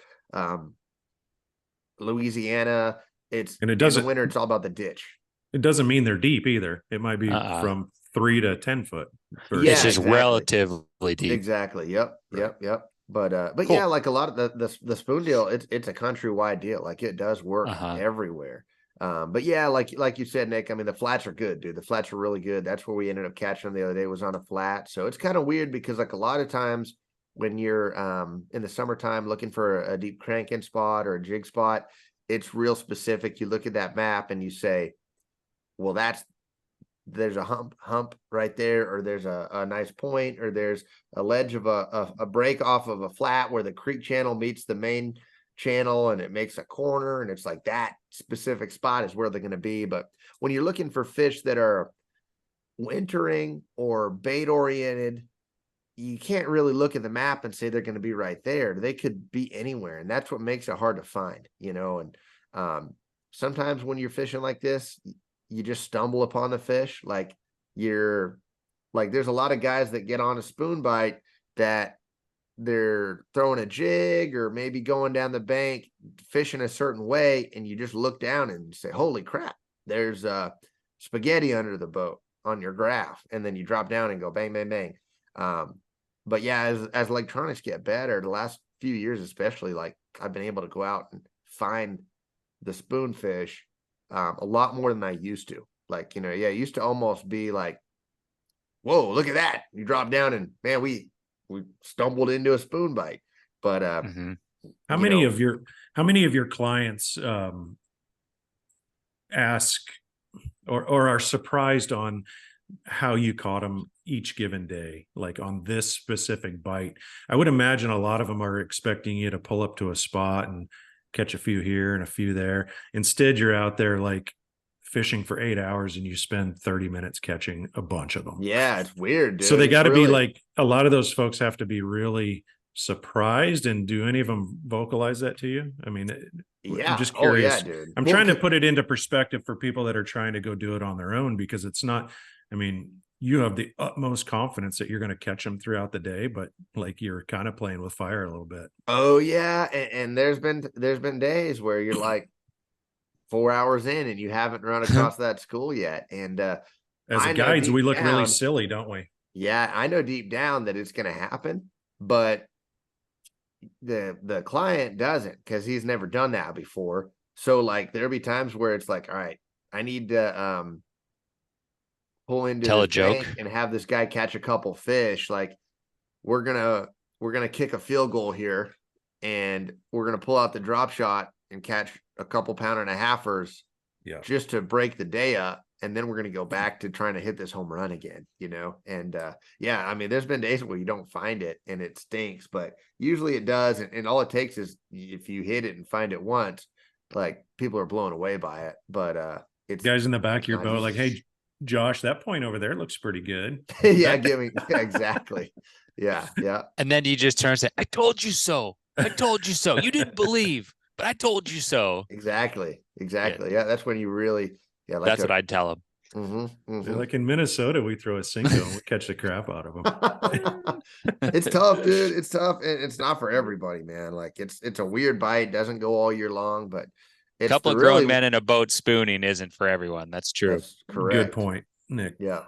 Louisiana. In the winter, it's all about the ditch. It doesn't mean they're deep either. It might be from 3 to 10 foot. It's just relatively deep. Exactly. Yep. But cool. Yeah, like a lot of the spoon deal, it's a countrywide deal. Like it does work everywhere. But yeah, like you said, Nick, I mean, the flats are good, dude. The flats are really good. That's where we ended up catching them the other day, was on a flat. So it's kind of weird because like a lot of times when you're in the summertime looking for a deep cranking spot or a jig spot, it's real specific. You look at that map and you say, well, there's a hump right there, or there's a nice point, or there's a ledge of a break off of a flat where the creek channel meets the main channel and it makes a corner, and it's like that specific spot is where they're going to be. But when you're looking for fish that are wintering or bait oriented, you can't really look at the map and say they're going to be right there. They could be anywhere, and that's what makes it hard to find, and sometimes when you're fishing like this, you just stumble upon the fish. Like there's a lot of guys that get on a spoon bite that they're throwing a jig or maybe going down the bank fishing a certain way, and you just look down and say, holy crap, there's spaghetti under the boat on your graph, and then you drop down and go bang bang bang. But yeah, as electronics get better, the last few years especially, like I've been able to go out and find the spoonfish a lot more than I used to. Like, it used to almost be like, whoa, look at that. You drop down and man, we stumbled into a spoon bite. But how many of your clients ask or are surprised on how you caught them each given day, like on this specific bite? I would imagine a lot of them are expecting you to pull up to a spot and catch a few here and a few there. Instead, you're out there like fishing for 8 hours and you spend 30 minutes catching a bunch of them. Yeah, it's weird, dude. So they got to be like, a lot of those folks have to be really surprised. And do any of them vocalize that to you? I mean, yeah. I'm just curious. Oh, yeah, dude. I'm trying to put it into perspective for people that are trying to go do it on their own, because it's not, I mean, you have the utmost confidence that you're going to catch them throughout the day, but like you're kind of playing with fire a little bit. Oh yeah. And there's been days where you're like 4 hours in and you haven't run across that school yet. And as a guides, we look really silly, don't we? Yeah, I know deep down that it's going to happen, but the client doesn't, because he's never done that before. So like there'll be times where it's like, all right, I need to pull into tell a joke and have this guy catch a couple fish. Like we're gonna kick a field goal here, and we're gonna pull out the drop shot and catch a couple pounder and a halfers, just to break the day up, and then we're gonna go back to trying to hit this home run again, And yeah, I mean, there's been days where you don't find it and it stinks, but usually it does, and all it takes is if you hit it and find it once, like people are blown away by it. But it's guys in the back of your boat like, hey Josh, that point over there looks pretty good. Yeah, exactly. Yeah. And then you just turn and say, I told you so. I told you so. You didn't believe, but I told you so. Exactly. Yeah, that's when you really, like that's what I'd tell them. Like in Minnesota, we throw a single and we catch the crap out of them. It's tough, dude. It's tough, and it's not for everybody, man. Like it's a weird bite. Doesn't go all year long, but a couple of grown men in a boat spooning isn't for everyone. That's true. That's correct. Good point, Nick. Yeah,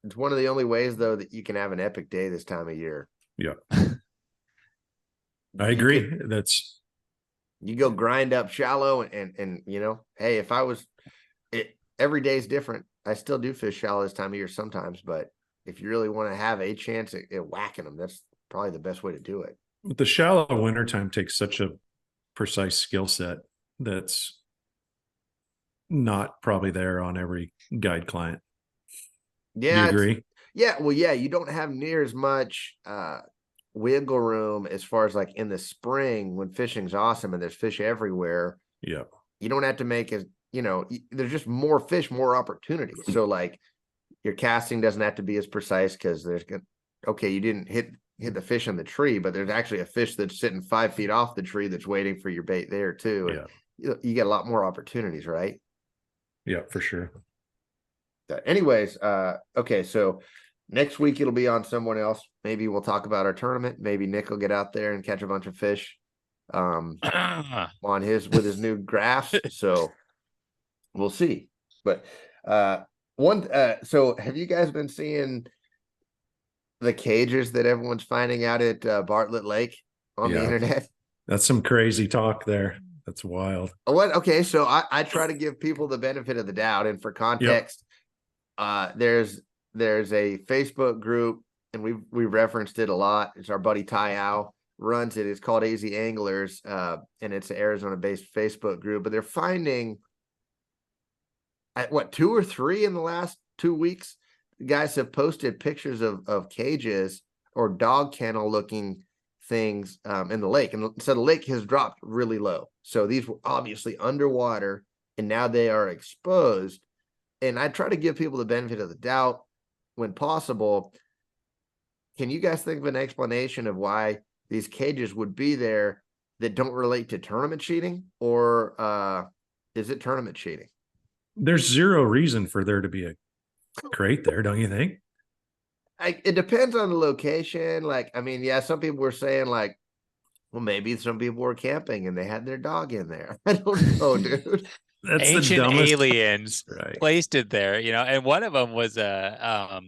it's one of the only ways though that you can have an epic day this time of year. Yeah, I agree. You go grind up shallow, and hey, if I was every day is different. I still do fish shallow this time of year sometimes, but if you really want to have a chance at whacking them, that's probably the best way to do it. But the shallow wintertime takes such a precise skill set that's not probably there on every guide client. Yeah. Do you agree? Yeah. Well, yeah, you don't have near as much wiggle room as far as like in the spring when fishing's awesome and there's fish everywhere. Yeah. You don't have to make as, there's just more fish, more opportunities. So like your casting doesn't have to be as precise, because you didn't hit the fish in the tree, but there's actually a fish that's sitting 5 feet off the tree that's waiting for your bait there too. Yeah. You get a lot more opportunities, right? Yeah, for sure. Anyways, okay, so next week it'll be on someone else. Maybe we'll talk about our tournament. Maybe Nick will get out there and catch a bunch of fish with his new graphs. So we'll see. But so have you guys been seeing the cages that everyone's finding out at Bartlett Lake on the internet? That's some crazy talk there. That's wild. What? Okay, so I try to give people the benefit of the doubt, and for context, there's a Facebook group, and we referenced it a lot. It's our buddy Ty Al runs it. It's called AZ Anglers, and it's an Arizona-based Facebook group. But they're finding at what 2 or 3 in the last 2 weeks, guys have posted pictures of cages or dog kennel looking things in the lake, and so the lake has dropped really low. So these were obviously underwater, and now they are exposed. And I try to give people the benefit of the doubt when possible. Can you guys think of an explanation of why these cages would be there that don't relate to tournament cheating, or is it tournament cheating? There's zero reason for there to be a crate there, don't you think? It depends on the location. Like, I mean, yeah, some people were saying like, well, maybe some people were camping and they had their dog in there. I don't know, dude. That's Ancient the dumbest. aliens Right. placed it there, and one of them was a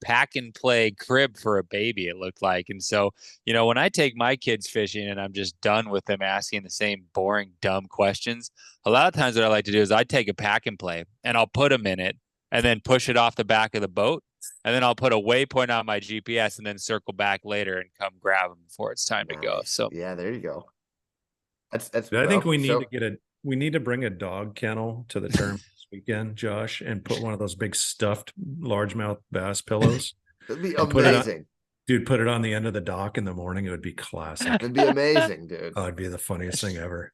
pack and play crib for a baby, it looked like. And so, when I take my kids fishing and I'm just done with them asking the same boring, dumb questions, a lot of times what I like to do is I take a pack and play and I'll put them in it and then push it off the back of the boat. And then I'll put a waypoint on my GPS and then circle back later and come grab them before it's time to go. So yeah, there you go. That's I think we need to bring a dog kennel to the tournament this weekend, Josh, and put one of those big stuffed largemouth bass pillows. It'd be and amazing. Put it on the end of the dock in the morning. It would be classic. It'd be amazing, dude. Oh, it'd be the funniest thing ever.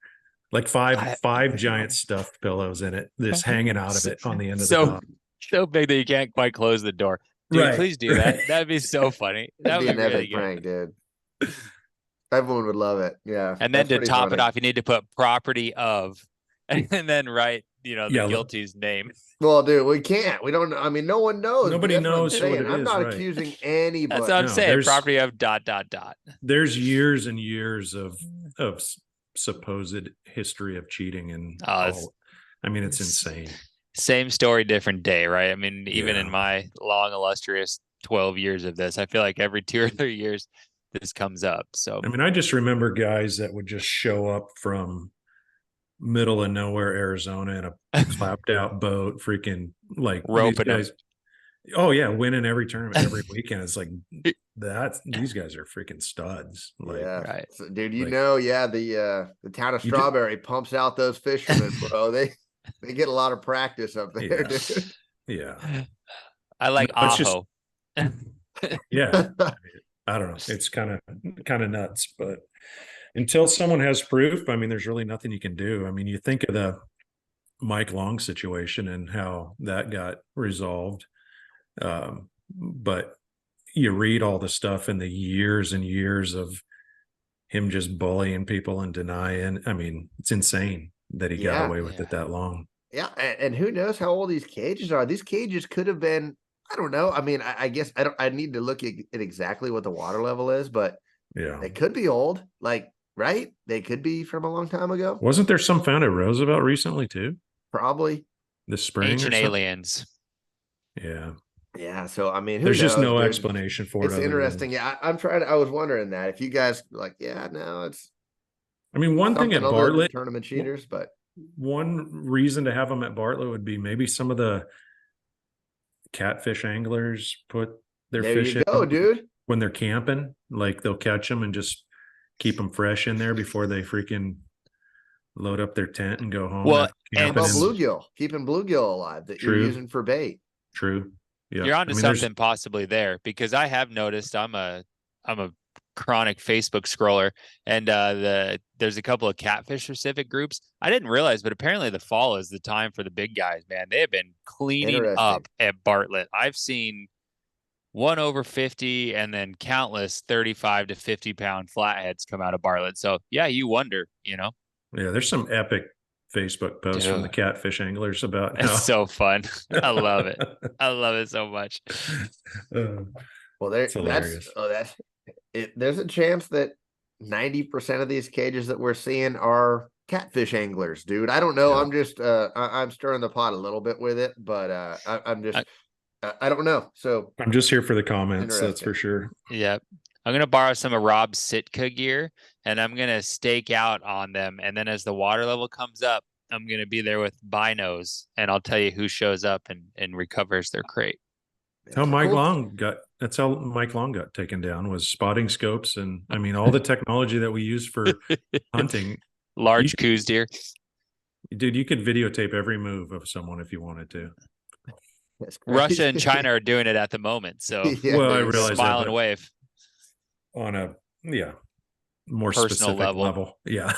Like five giant stuffed pillows in it, just hanging out of it on the end of the dock. So big that you can't quite close the door. Dude, Right. Please do that. That'd be so funny. That'd be an really epic prank, dude. Everyone would love it. Yeah. And then to top it off, you need to put property of, and then write, the guilty's name. Well, dude, we can't. We don't. I mean, no one knows. Nobody knows what it I'm is, not right. accusing anybody. That's what I'm saying. Property of ... There's years and years of supposed history of cheating, and I mean, it's insane. Same story, different day, right? I mean, even in my long, illustrious 12 years of this, I feel like every 2 or 3 years this comes up. So, I mean, I just remember guys that would just show up from middle of nowhere, Arizona, in a clapped out boat, freaking like roping guys. Oh yeah, winning every tournament every weekend. It's like these guys are freaking studs. Like, yeah, right. So, dude. The town of Strawberry pumps out those fishermen, bro. They get a lot of practice up there, dude. Yeah. I like Aho. Yeah. I don't know. It's kind of nuts, but until someone has proof, I mean, there's really nothing you can do. I mean, you think of the Mike Long situation and how that got resolved. But you read all the stuff in the years and years of him just bullying people and denying. I mean, it's insane that he got away with it that long. Yeah. And who knows how old these cages are. These cages could have been, I don't know. I mean, I guess I need to look at exactly what the water level is, but they could be old, like, right? They could be from a long time ago. Wasn't there some found at Roosevelt recently too? Probably. This spring. Ancient aliens. Yeah. Yeah. So, I mean, there's just no explanation for it. It's interesting. Yeah. I was wondering that if you guys like, it's. I mean, one thing at Bartlett, tournament cheaters, but one reason to have them at Bartlett would be maybe some of the catfish anglers put their fish in dude. When they're camping, like they'll catch them and just keep them fresh in there before they freaking load up their tent and go home. Well, and bluegill, keeping bluegill alive that you're using for bait. True. Yeah. You're onto something possibly there, because I have noticed I'm a chronic Facebook scroller, and there's a couple of catfish specific groups. I didn't realize, but apparently the fall is the time for the big guys, man. They have been cleaning up at Bartlett. I've seen 1 over 50 and then countless 35 to 50 pound flatheads come out of Bartlett. So yeah, you wonder, Yeah, there's some epic Facebook posts from the catfish anglers about it's so fun. I love it. I love it so much. Well, there's a chance that 90% of these cages that we're seeing are catfish anglers, dude. I don't know. I'm just I'm stirring the pot a little bit with it, but I don't know. So I'm just here for the comments, that's for sure. Yeah. I'm gonna borrow some of Rob's Sitka gear, and I'm gonna stake out on them. And then as the water level comes up, I'm gonna be there with binos, and I'll tell you who shows up and recovers their crate. That's how Mike Long got taken down, was spotting scopes. And I mean, all the technology that we use for hunting. Large coos deer. Dude, you could videotape every move of someone if you wanted to. Russia and China are doing it at the moment. So well, I realize smile that, and wave. On a more Personal specific level. Yeah.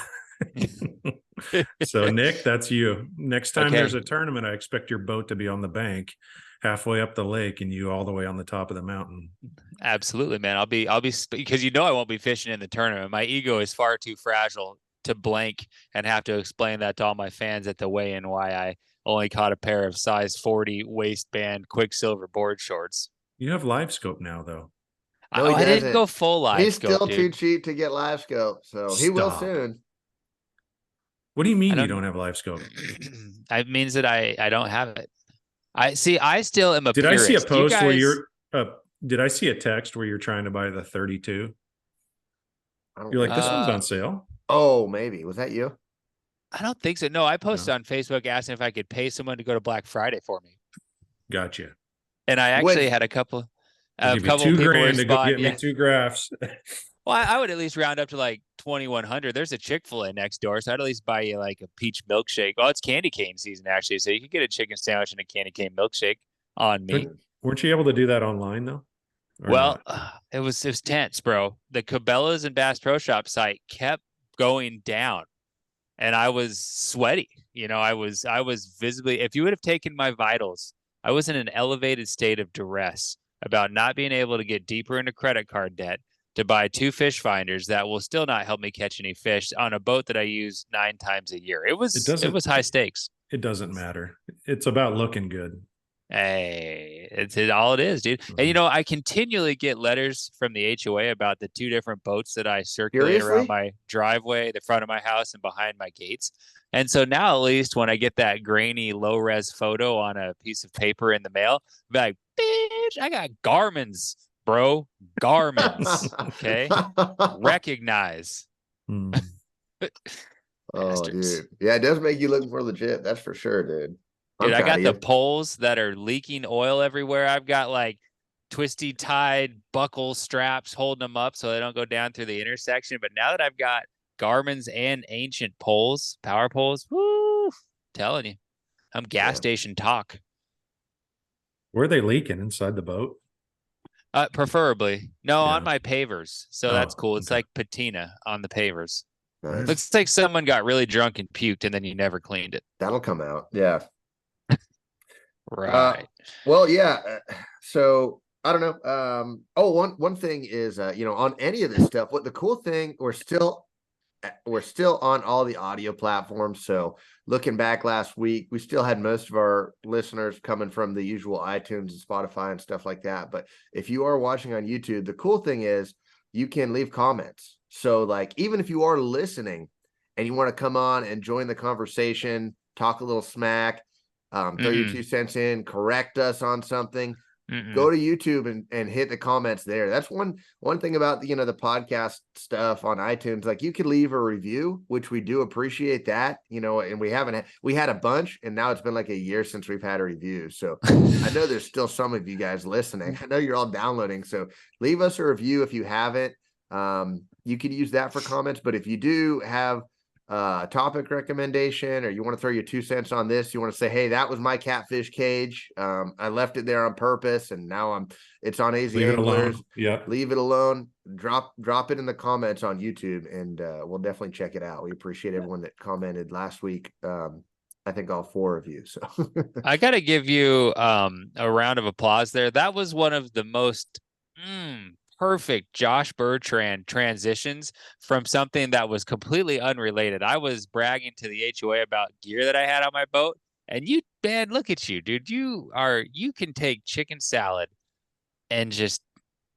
So Nick, that's you. Next time there's a tournament, I expect your boat to be on the bank halfway up the lake and you all the way on the top of the mountain. Absolutely, man. I'll be because I won't be fishing in the tournament. My ego is far too fragile to blank and have to explain that to all my fans at the weigh-in why I only caught a pair of size 40 waistband Quicksilver board shorts. You have live scope now, though. No, I didn't go full live He's scope, still dude. too cheap to get live scope, so he will soon. What do you mean you don't have live scope? It means that I don't have it. I still am a Did purist. I see a post where you're did I see a text where you're trying to buy the 32? You're like, this one's on sale. Oh, maybe. Was that you? I don't think so. No, I posted on Facebook asking if I could pay someone to go to Black Friday for me. Gotcha. And I actually had a couple give you $2,000 to go get me 2 graphs. Well, I would at least round up to like 2,100. There's a Chick-fil-A next door, so I'd at least buy you like a peach milkshake. Oh, it's candy cane season actually, so you could get a chicken sandwich and a candy cane milkshake on me. Weren't you able to do that online though? Well, it was tense, bro. The Cabela's and Bass Pro Shop site kept going down, and I was sweaty. I was visibly. If you would have taken my vitals, I was in an elevated state of duress about not being able to get deeper into credit card debt to buy 2 fish finders that will still not help me catch any fish on a boat that I use 9 times a year. It was high stakes. It doesn't matter. It's about looking good. Hey, it's all it is, dude. And I continually get letters from the HOA about the 2 different boats that I circulate around my driveway, the front of my house, and behind my gates. And so now, at least when I get that grainy, low-res photo on a piece of paper in the mail, I'm like, bitch, I got Garmin's, bro. Garmin's. Okay. Recognize. Oh, dude. Yeah, it does make you look more legit. That's for sure, dude. Dude, I got the poles that are leaking oil everywhere. I've got like twisty tied buckle straps holding them up so they don't go down through the intersection. But now that I've got Garmin's and ancient poles, power poles, woo, telling you, I'm gas station talk. Were they leaking inside the boat? Preferably. No, on my pavers. So that's cool. It's like patina on the pavers. Nice. Looks like someone got really drunk and puked and then you never cleaned it. That'll come out. Yeah. Right. Well, yeah. So I don't know. One thing is, on any of this stuff, what the cool thing, we're still on all the audio platforms. So looking back last week, we still had most of our listeners coming from the usual iTunes and Spotify and stuff like that. But if you are watching on YouTube, the cool thing is you can leave comments. So like, even if you are listening and you want to come on and join the conversation, talk a little smack, throw your 2 cents in, correct us on something, go to YouTube and hit the comments there. That's one thing about, the podcast stuff on iTunes. Like, you could leave a review, which we do appreciate that, and we had a bunch, and now it's been like a year since we've had a review. So I know there's still some of you guys listening. I know you're all downloading. So leave us a review if you haven't. You could use that for comments, but if you do have topic recommendation, or you want to throw your 2 cents on this, you want to say, hey, that was my catfish cage, I left it there on purpose and now it's on AZ Anglers. Leave it alone. Drop it in the comments on YouTube, and we'll definitely check it out. We appreciate everyone that commented last week. I think all 4 of you. So I gotta give you a round of applause there. That was one of the most perfect Josh Bertrand transitions from something that was completely unrelated. I was bragging to the HOA about gear that I had on my boat, and look at you, dude. You can take chicken salad and just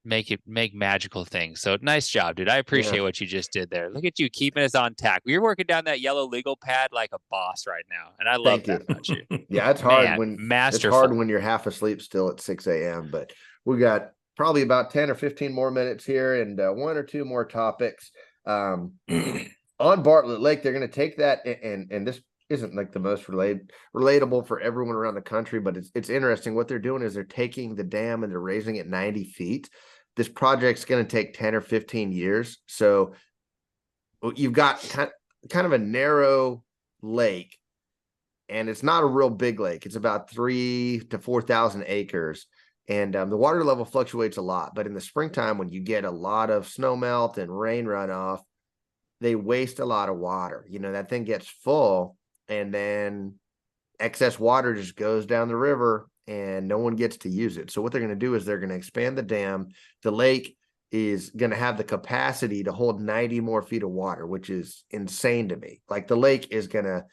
make magical things. So nice job, dude. I appreciate what you just did there. Look at you keeping us on tack. You're working down that yellow legal pad like a boss right now, and I love that about you. Yeah, it's hard when you're half asleep still at 6 a.m. But we got probably about 10 or 15 more minutes here and one or two more topics. On Bartlett Lake, they're going to take that and this isn't like the most relatable for everyone around the country, but it's interesting. What they're doing is they're taking the dam and they're raising it 90 feet. This project's going to take 10 or 15 years. So you've got kind of a narrow lake, and it's not a real big lake. It's about 3,000 to 4,000 acres. And the water level fluctuates a lot. But in the springtime, when you get a lot of snow melt and rain runoff, they waste a lot of water. You know, that thing gets full, and then excess water just goes down the river and no one gets to use it. So what they're going to do is they're going to expand the dam. The lake is going to have the capacity to hold 90 more feet of water, which is insane to me. Like, the lake is going to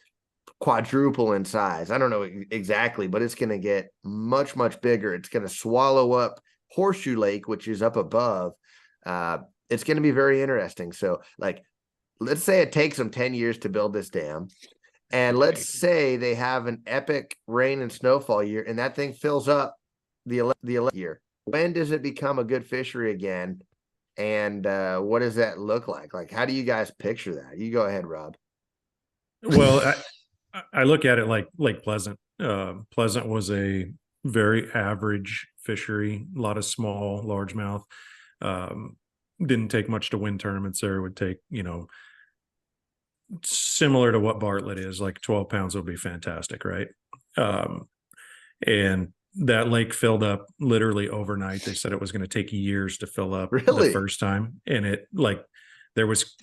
quadruple in size. I don't know exactly, but it's going to get much, much bigger. It's going to swallow up Horseshoe Lake, which is up above. It's going to be very interesting. So, like, let's say it takes them 10 years to build this dam. And let's say they have an epic rain and snowfall year, and that thing fills up the 11th year. When does it become a good fishery again? And what does that look like? Like, how do you guys picture that? You go ahead, Rob. Well, I look at it like Lake Pleasant. Pleasant was a very average fishery, a lot of small, largemouth. Didn't take much to win tournaments there. It would take, similar to what Bartlett is, like 12 pounds would be fantastic, right? And that lake filled up literally overnight. They said it was going to take years to fill up the first time. And it, like, there was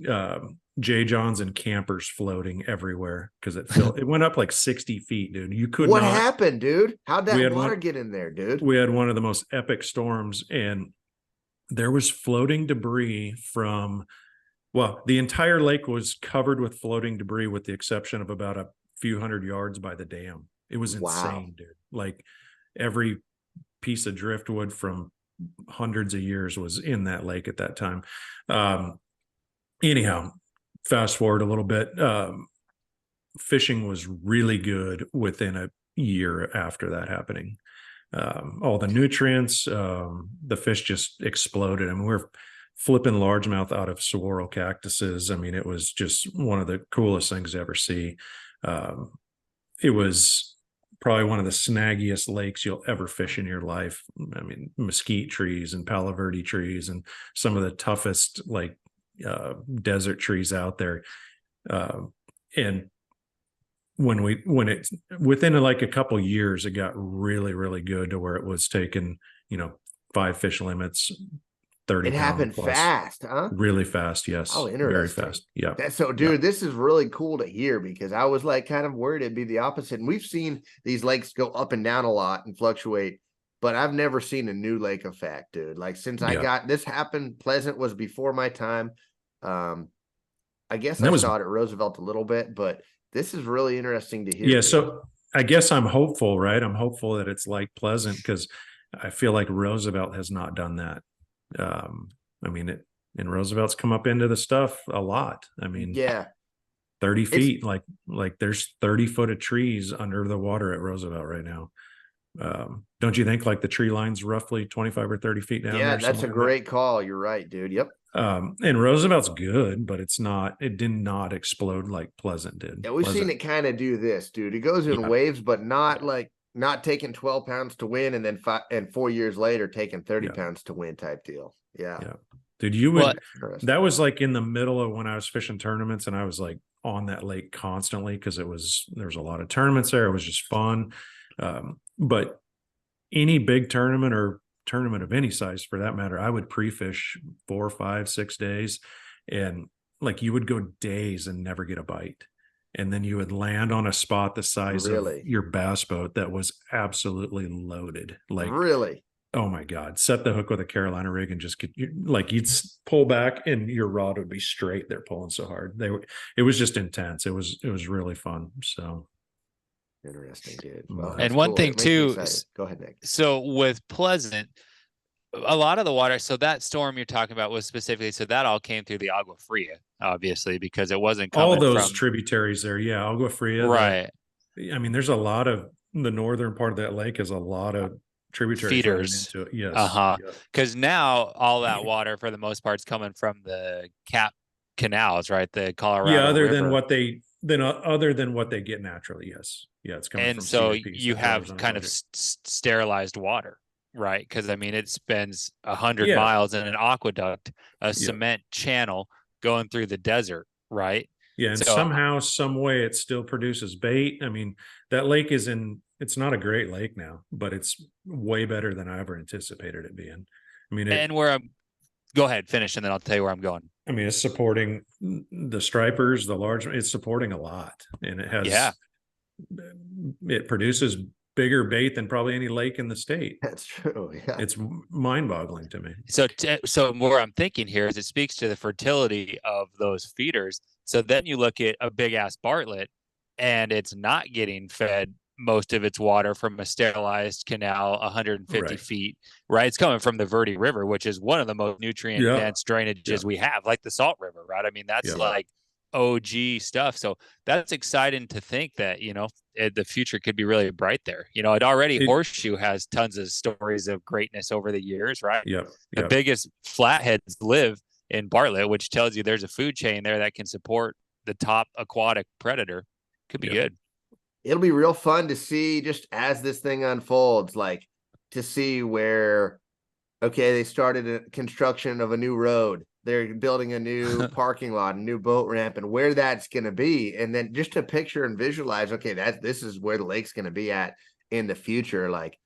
J. Johns and campers floating everywhere because it went up like 60 feet, dude. You could What happened, dude? How'd that water get in there, dude? We had one of the most epic storms, and there was floating debris from, well, the entire lake was covered with floating debris with the exception of about a few hundred yards by the dam. It was insane, dude. Like, every piece of driftwood from hundreds of years was in that lake at that time. Anyhow, fast forward a little bit. Fishing was really good within a year after that happening. All the nutrients, the fish just exploded. I mean, we're flipping largemouth out of saguaro cactuses. I mean, it was just one of the coolest things to ever see. It was probably one of the snaggiest lakes you'll ever fish in your life. I mean, mesquite trees and palo verde trees and some of the toughest, like, desert trees out there. And within like a couple years, it got really, really good to where it was taking, 5 fish limits, 30 It happened plus. Fast, huh? Really fast, yes. Oh, interesting. Very fast. Yeah. So, dude, this is really cool to hear, because I was like kind of worried it'd be the opposite. And we've seen these lakes go up and down a lot and fluctuate, but I've never seen a new lake effect, dude. Like, since I got this happened, Pleasant was before my time. I guess I saw it at Roosevelt a little bit, but this is really interesting to hear. Yeah. So I guess I'm hopeful, right? I'm hopeful that it's like Pleasant, because I feel like Roosevelt has not done that. I mean, and Roosevelt's come up into the stuff a lot. I mean, 30 feet, like there's 30 foot of trees under the water at Roosevelt right now. Don't you think, like, the tree line's roughly 25 or 30 feet down? Yeah, that's a great call. You're right, dude. Yep. And Roosevelt's good, but it did not explode like Pleasant did. Yeah, we've seen it kind of do this, dude. It goes in waves, but not taking 12 pounds to win and then 4 years later taking 30 pounds to win type deal. Yeah. Dude, that was like in the middle of when I was fishing tournaments, and I was like on that lake constantly because there was a lot of tournaments there. It was just fun. But any big tournament or tournament of any size for that matter, I would pre-fish 4, 5, 6 days, and like, you would go days and never get a bite. And then you would land on a spot the size of your bass boat that was absolutely loaded. Like, really? Oh my God. Set the hook with a Carolina rig and just you'd pull back and your rod would be straight. They're pulling so hard. It was just intense. It was really fun. So interesting, dude. Well, and one thing too, go ahead, Nick. So with Pleasant, a lot of the water, so that storm you're talking about was specifically, so that all came through the Agua Fria, obviously, because it wasn't coming all those tributaries there. Yeah. Agua Fria. Right. I mean, there's a lot of the northern part of that lake is a lot of tributaries running feeders. into it. Yes. Uh-huh. Because now all that water for the most part is coming from the cap canals, right? The Colorado other River. than other than what they get naturally. Yes. Yeah, it's coming And from so CIP, you Central have Arizona kind of Project. sterilized water, right? Because I mean, it spends 100 Yeah. miles in an aqueduct, a Yeah. cement channel going through the desert, right? Yeah, and So somehow, some way, it still produces bait. I mean, that lake it's not a great lake now, but it's way better than I ever anticipated it being. I mean, and where I'm, go ahead, finish, and then I'll tell you where I'm going. it's supporting the stripers, the large, it's supporting a lot, and it produces bigger bait than probably any lake in the state. That's true. Yeah. It's mind-boggling to me. So where I'm thinking here is it speaks to the fertility of those feeders. So then you look at a big ass Bartlett, and it's not getting fed most of its water from a sterilized canal 150 Right. feet, right? It's coming from the Verde River, which is one of the most nutrient dense drainages we have, like the Salt River, right? I mean, that's like OG stuff. So that's exciting to think that, the future could be really bright there. Horseshoe has tons of stories of greatness over the years, right? The biggest flatheads live in Bartlett, which tells you there's a food chain there that can support the top aquatic predator. Could be good. It'll be real fun to see just as this thing unfolds, like to see where, okay, they started a construction of a new road. They're building a new parking lot, a new boat ramp, and where that's going to be. And then just to picture and visualize, okay, this is where the lake's going to be at in the future. Like,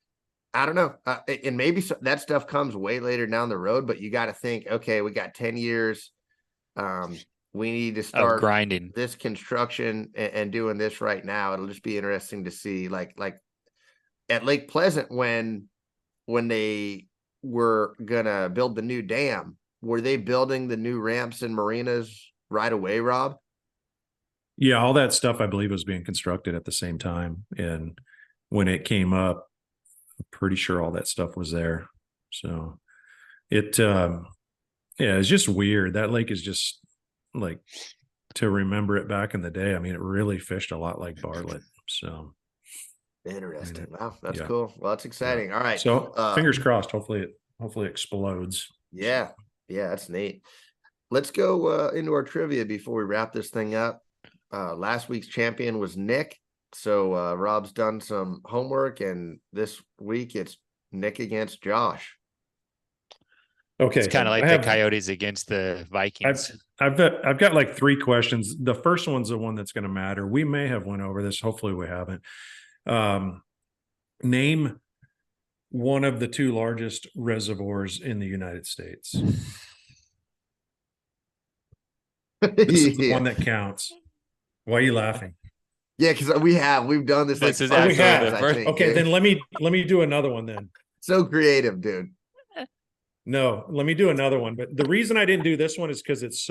I don't know. And maybe that stuff comes way later down the road, but you got to think, okay, we got 10 years. We need to start grinding this construction and doing this right now. It'll just be interesting to see, like at Lake Pleasant, when they were gonna build the new dam, were they building the new ramps and marinas right away, Rob? Yeah, all that stuff I believe was being constructed at the same time. And when it came up, I'm pretty sure all that stuff was there. So it's just weird. That lake is just like, to remember it back in the day. I mean, it really fished a lot like Bartlett. So interesting. Wow, that's cool. Well, that's exciting. All right. So fingers crossed. Hopefully it explodes. Yeah, that's neat. Let's go into our trivia before we wrap this thing up. Last week's champion was Nick. So Rob's done some homework, and this week it's Nick against Josh. Okay. It's kind of like the Coyotes against the Vikings. I've got like 3 questions. The first one's the one that's going to matter. We may have went over this. Hopefully we haven't. Name one of the 2 largest reservoirs in the United States. This is the one that counts. Why are you laughing? Yeah, because we've done this. This like is actually times, the first. Okay, then let me do another one then. So creative, dude. No, let me do another one. But the reason I didn't do this one is because it's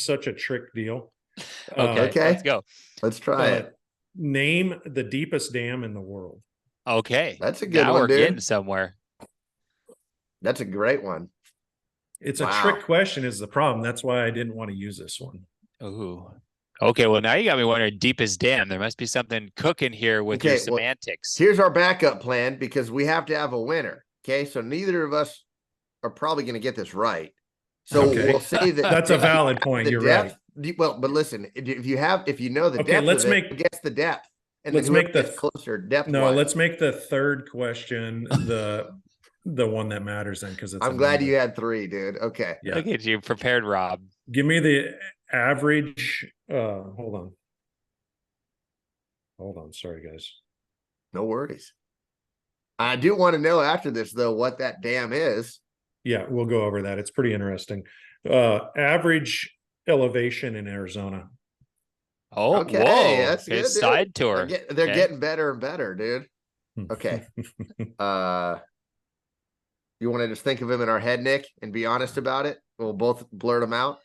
such a trick deal. Okay, let's go. Let's try it. Name the deepest dam in the world. Okay, that's a good one, we're dude. getting somewhere. That's a great one. It's a trick question is the problem. That's why I didn't want to use this one. Ooh. Okay, well, now you got me wondering, deepest dam. There must be something cooking here with your semantics. Here's our backup plan, because we have to have a winner. Okay, so neither of us are probably going to get this right. So we'll say that that's a valid point. You're depth, right. Well, but listen, if you know the depth, let's guess the depth. And let's make the closer depth. No, let's make the third question the one that matters then, because I'm glad you had 3, dude. Okay. Yeah. Look at you, prepared, Rob. Give me the average. Hold on. Sorry, guys. No worries. I do want to know after this, though, what that dam is. Yeah, we'll go over that. It's pretty interesting. Average elevation in Arizona. Oh, okay. Whoa. That's good, side tour. They're getting better and better, dude. Okay. You want to just think of him in our head, Nick, and be honest about it? We'll both blurt them out.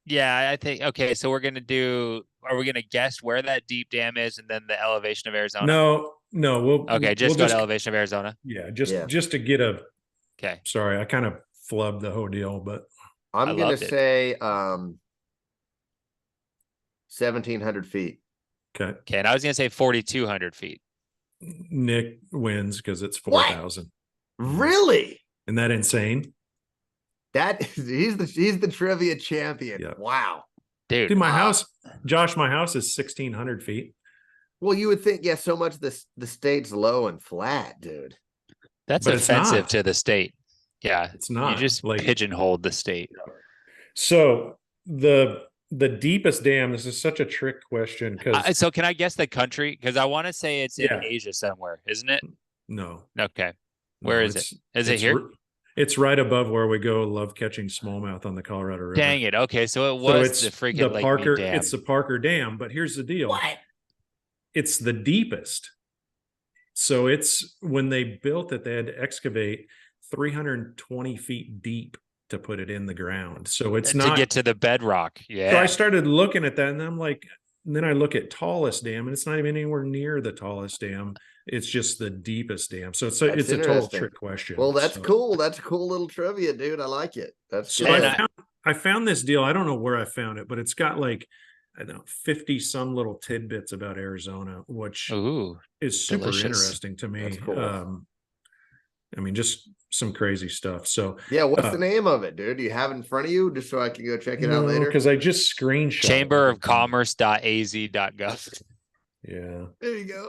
Yeah, I think. Okay, so are we going to guess where that deep dam is and then the elevation of Arizona? No, we'll go to elevation of Arizona. Yeah, just to get a. Okay. Sorry, I kind of flubbed the whole deal, but I'm going to say 1,700 feet. Okay. And I was going to say 4,200 feet. Nick wins because it's What? 4,000. Really? Isn't that insane? He's the trivia champion. Yep. Wow. Dude, Dude, my house is 1,600 feet. Well, you would think, yeah, so much the state's low and flat, dude. that's But it's offensive not. to the state. Yeah, It's not. You just Like, pigeonholed the state. so the deepest dam, this is such a trick question because So can I guess the country? Because I want to say it's in Yeah. Asia somewhere, isn't it? no. Okay. Where No, is it? Is it here? It's right above where we go love catching smallmouth on the Colorado River. Dang it. Okay, so it So was it's the freaking the Lake Parker, Mead Dam. it's the Parker Dam, but here's the deal. What? It's the deepest. So it's when they built it, they had to excavate 320 feet deep to put it in the ground. So it's not to get to the bedrock. Yeah. So I started looking at that and I'm like, and then I look at tallest dam and it's not even anywhere near the tallest dam. It's just the deepest dam. So it's a total interesting. trick question. Well, that's cool. That's a cool little trivia, dude. I like it. That's So good. I found this deal. I don't know where I found it, but it's got like, I don't know, 50 some little tidbits about Arizona, which is super interesting to me. That's cool. I mean, just some crazy stuff. So yeah, what's the name of it, dude? Do you have it in front of you just so I can go check it out later? Because I just screenshot chamberofcommerce.az.gov. Yeah. There you go.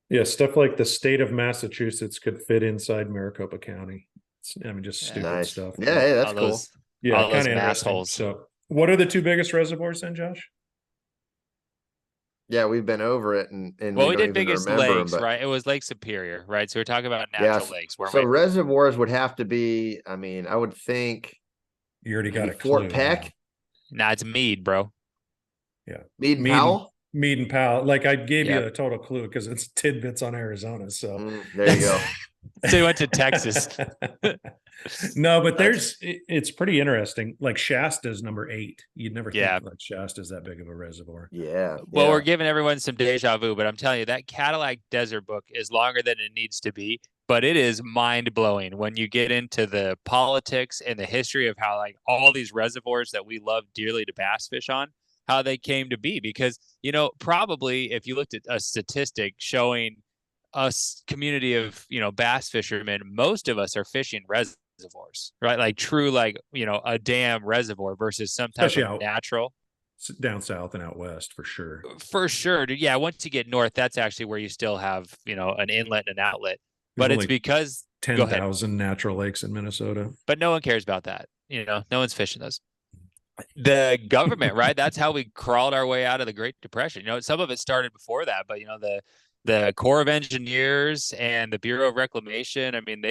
Yeah, stuff like the state of Massachusetts could fit inside Maricopa County. I mean, just stupid stuff. Yeah, hey, that's cool. Yeah, kind of interesting. So, what are the two biggest reservoirs then, Josh? Yeah, we've been over it, and well, we did biggest lakes, right? It was Lake Superior, right? So we're talking about natural lakes. So reservoirs would have to be. I mean, I would think you already got a Fort Peck. Nah, it's Mead, bro. Yeah, Mead and Powell. Mead and Powell. Like I gave you a total clue because it's tidbits on Arizona. So there you go. So you went to Texas. No, but it's pretty interesting. Like Shasta's number 8. You'd never think like Shasta's that big of a reservoir. Yeah. Well, we're giving everyone some deja vu, but I'm telling you that Cadillac Desert book is longer than it needs to be, but it is mind blowing when you get into the politics and the history of how like all these reservoirs that we love dearly to bass fish on, how they came to be. Because, you know, probably if you looked at a statistic showing us community of, you know, bass fishermen, most of us are fishing reservoirs, right? Like true, like, you know, a dam reservoir versus some type of natural. Down south and out west for sure. For sure. Yeah. Once you get north, that's actually where you still have, you know, an inlet and an outlet. But it's because 10,000 natural lakes in Minnesota. But no one cares about that. You know, no one's fishing those. The government, right? That's how we crawled our way out of the Great Depression. You know, some of it started before that, but you know, the Corps of Engineers and the Bureau of Reclamation, I mean,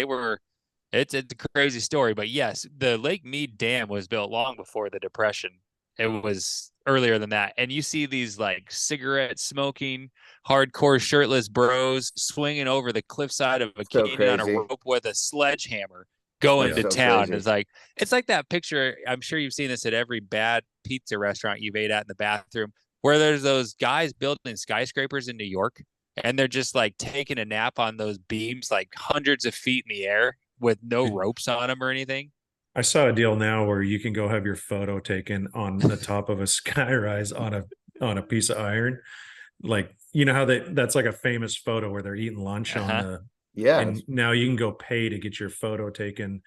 it's a crazy story. But yes, the Lake Mead Dam was built long before the Depression. It was earlier than that. And you see these like cigarette smoking, hardcore shirtless bros swinging over the cliffside of a canyon on a rope with a sledgehammer going to town. Crazy. It's like that picture. I'm sure you've seen this at every bad pizza restaurant you've ate at in the bathroom, where there's those guys building skyscrapers in New York. And they're just like taking a nap on those beams, like hundreds of feet in the air with no ropes on them or anything. I saw a deal now where you can go have your photo taken on the top of a skyrise on a piece of iron. Like, you know how that's like a famous photo where they're eating lunch on the, and now you can go pay to get your photo taken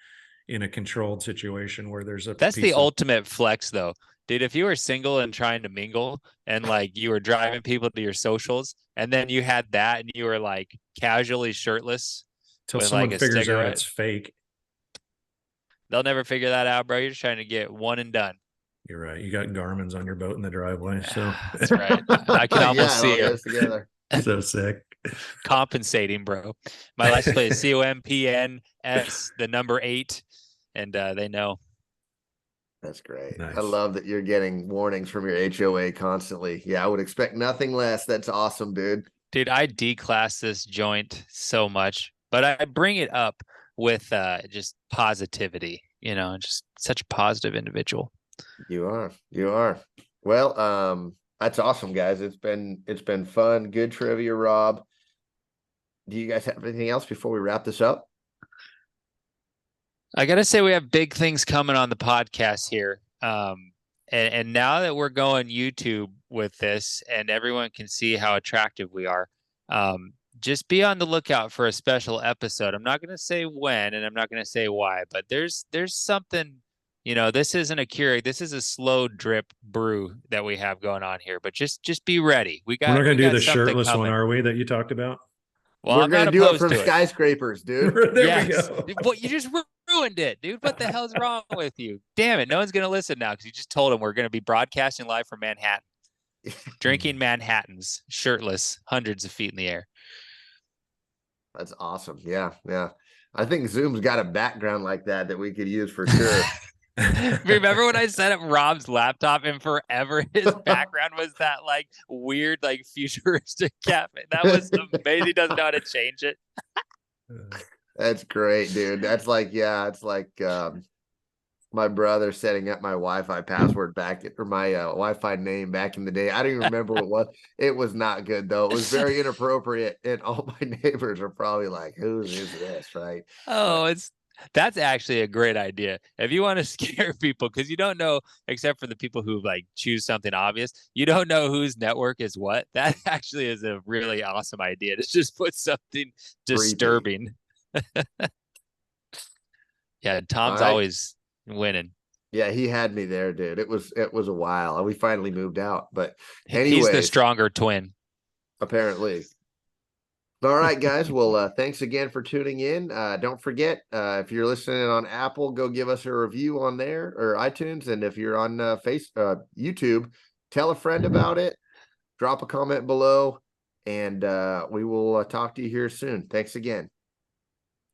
in a controlled situation where there's that's the ultimate flex though. Dude, if you were single and trying to mingle and like you were driving people to your socials and then you had that and you were like casually shirtless till someone figures out it's fake. They'll never figure that out, bro. You're just trying to get one and done. You're right. You got Garmin's on your boat in the driveway. So that's right. I can almost see it together. So sick. Compensating, bro. My license plate is COMPNS, the number 8, and they know. That's great. Nice. I love that you're getting warnings from your HOA constantly. Yeah, I would expect nothing less. That's awesome, dude. Dude, I declass this joint so much, but I bring it up with just positivity, you know, just such a positive individual. You are. Well, that's awesome, guys. It's been fun. Good trivia, Rob. Do you guys have anything else before we wrap this up? I got to say we have big things coming on the podcast here. And now that we're going YouTube with this and everyone can see how attractive we are, just be on the lookout for a special episode. I'm not going to say when and I'm not going to say why, but there's something, this isn't a Keurig. This is a slow drip brew that we have going on here, but just be ready. We're not going to do the something shirtless one, coming. are we, that you talked about? Well, We're I'm going not to do it opposed from to it. skyscrapers, dude. There Yes. we go. Well, you just ruined it, dude. What the hell's wrong with you? Damn it. No one's going to listen now because you just told them we're going to be broadcasting live from Manhattan. Drinking Manhattans, shirtless, hundreds of feet in the air. That's awesome. Yeah. Yeah. I think Zoom's got a background like that we could use for sure. Remember when I set up Rob's laptop and forever his background was that like weird, like futuristic cafe? That was amazing. He doesn't know how to change it. That's great, dude. That's like, yeah, it's like my brother setting up my Wi-Fi password or my Wi-Fi name back in the day. I don't even remember what it was. It was not good though. It was very inappropriate, and all my neighbors are probably like, "Whose is this?" Right? Oh, that's actually a great idea. If you want to scare people, because you don't know, except for the people who like choose something obvious, you don't know whose network is what. That actually is a really awesome idea to just put something disturbing. Yeah, Tom's always winning. Yeah, he had me there, dude. It was a while. We finally moved out, but anyway, he's the stronger twin, apparently. All right, guys. Well, thanks again for tuning in. Don't forget, if you're listening on Apple, go give us a review on there, or iTunes. And if you're on YouTube, tell a friend about it. Drop a comment below, and we will talk to you here soon. Thanks again.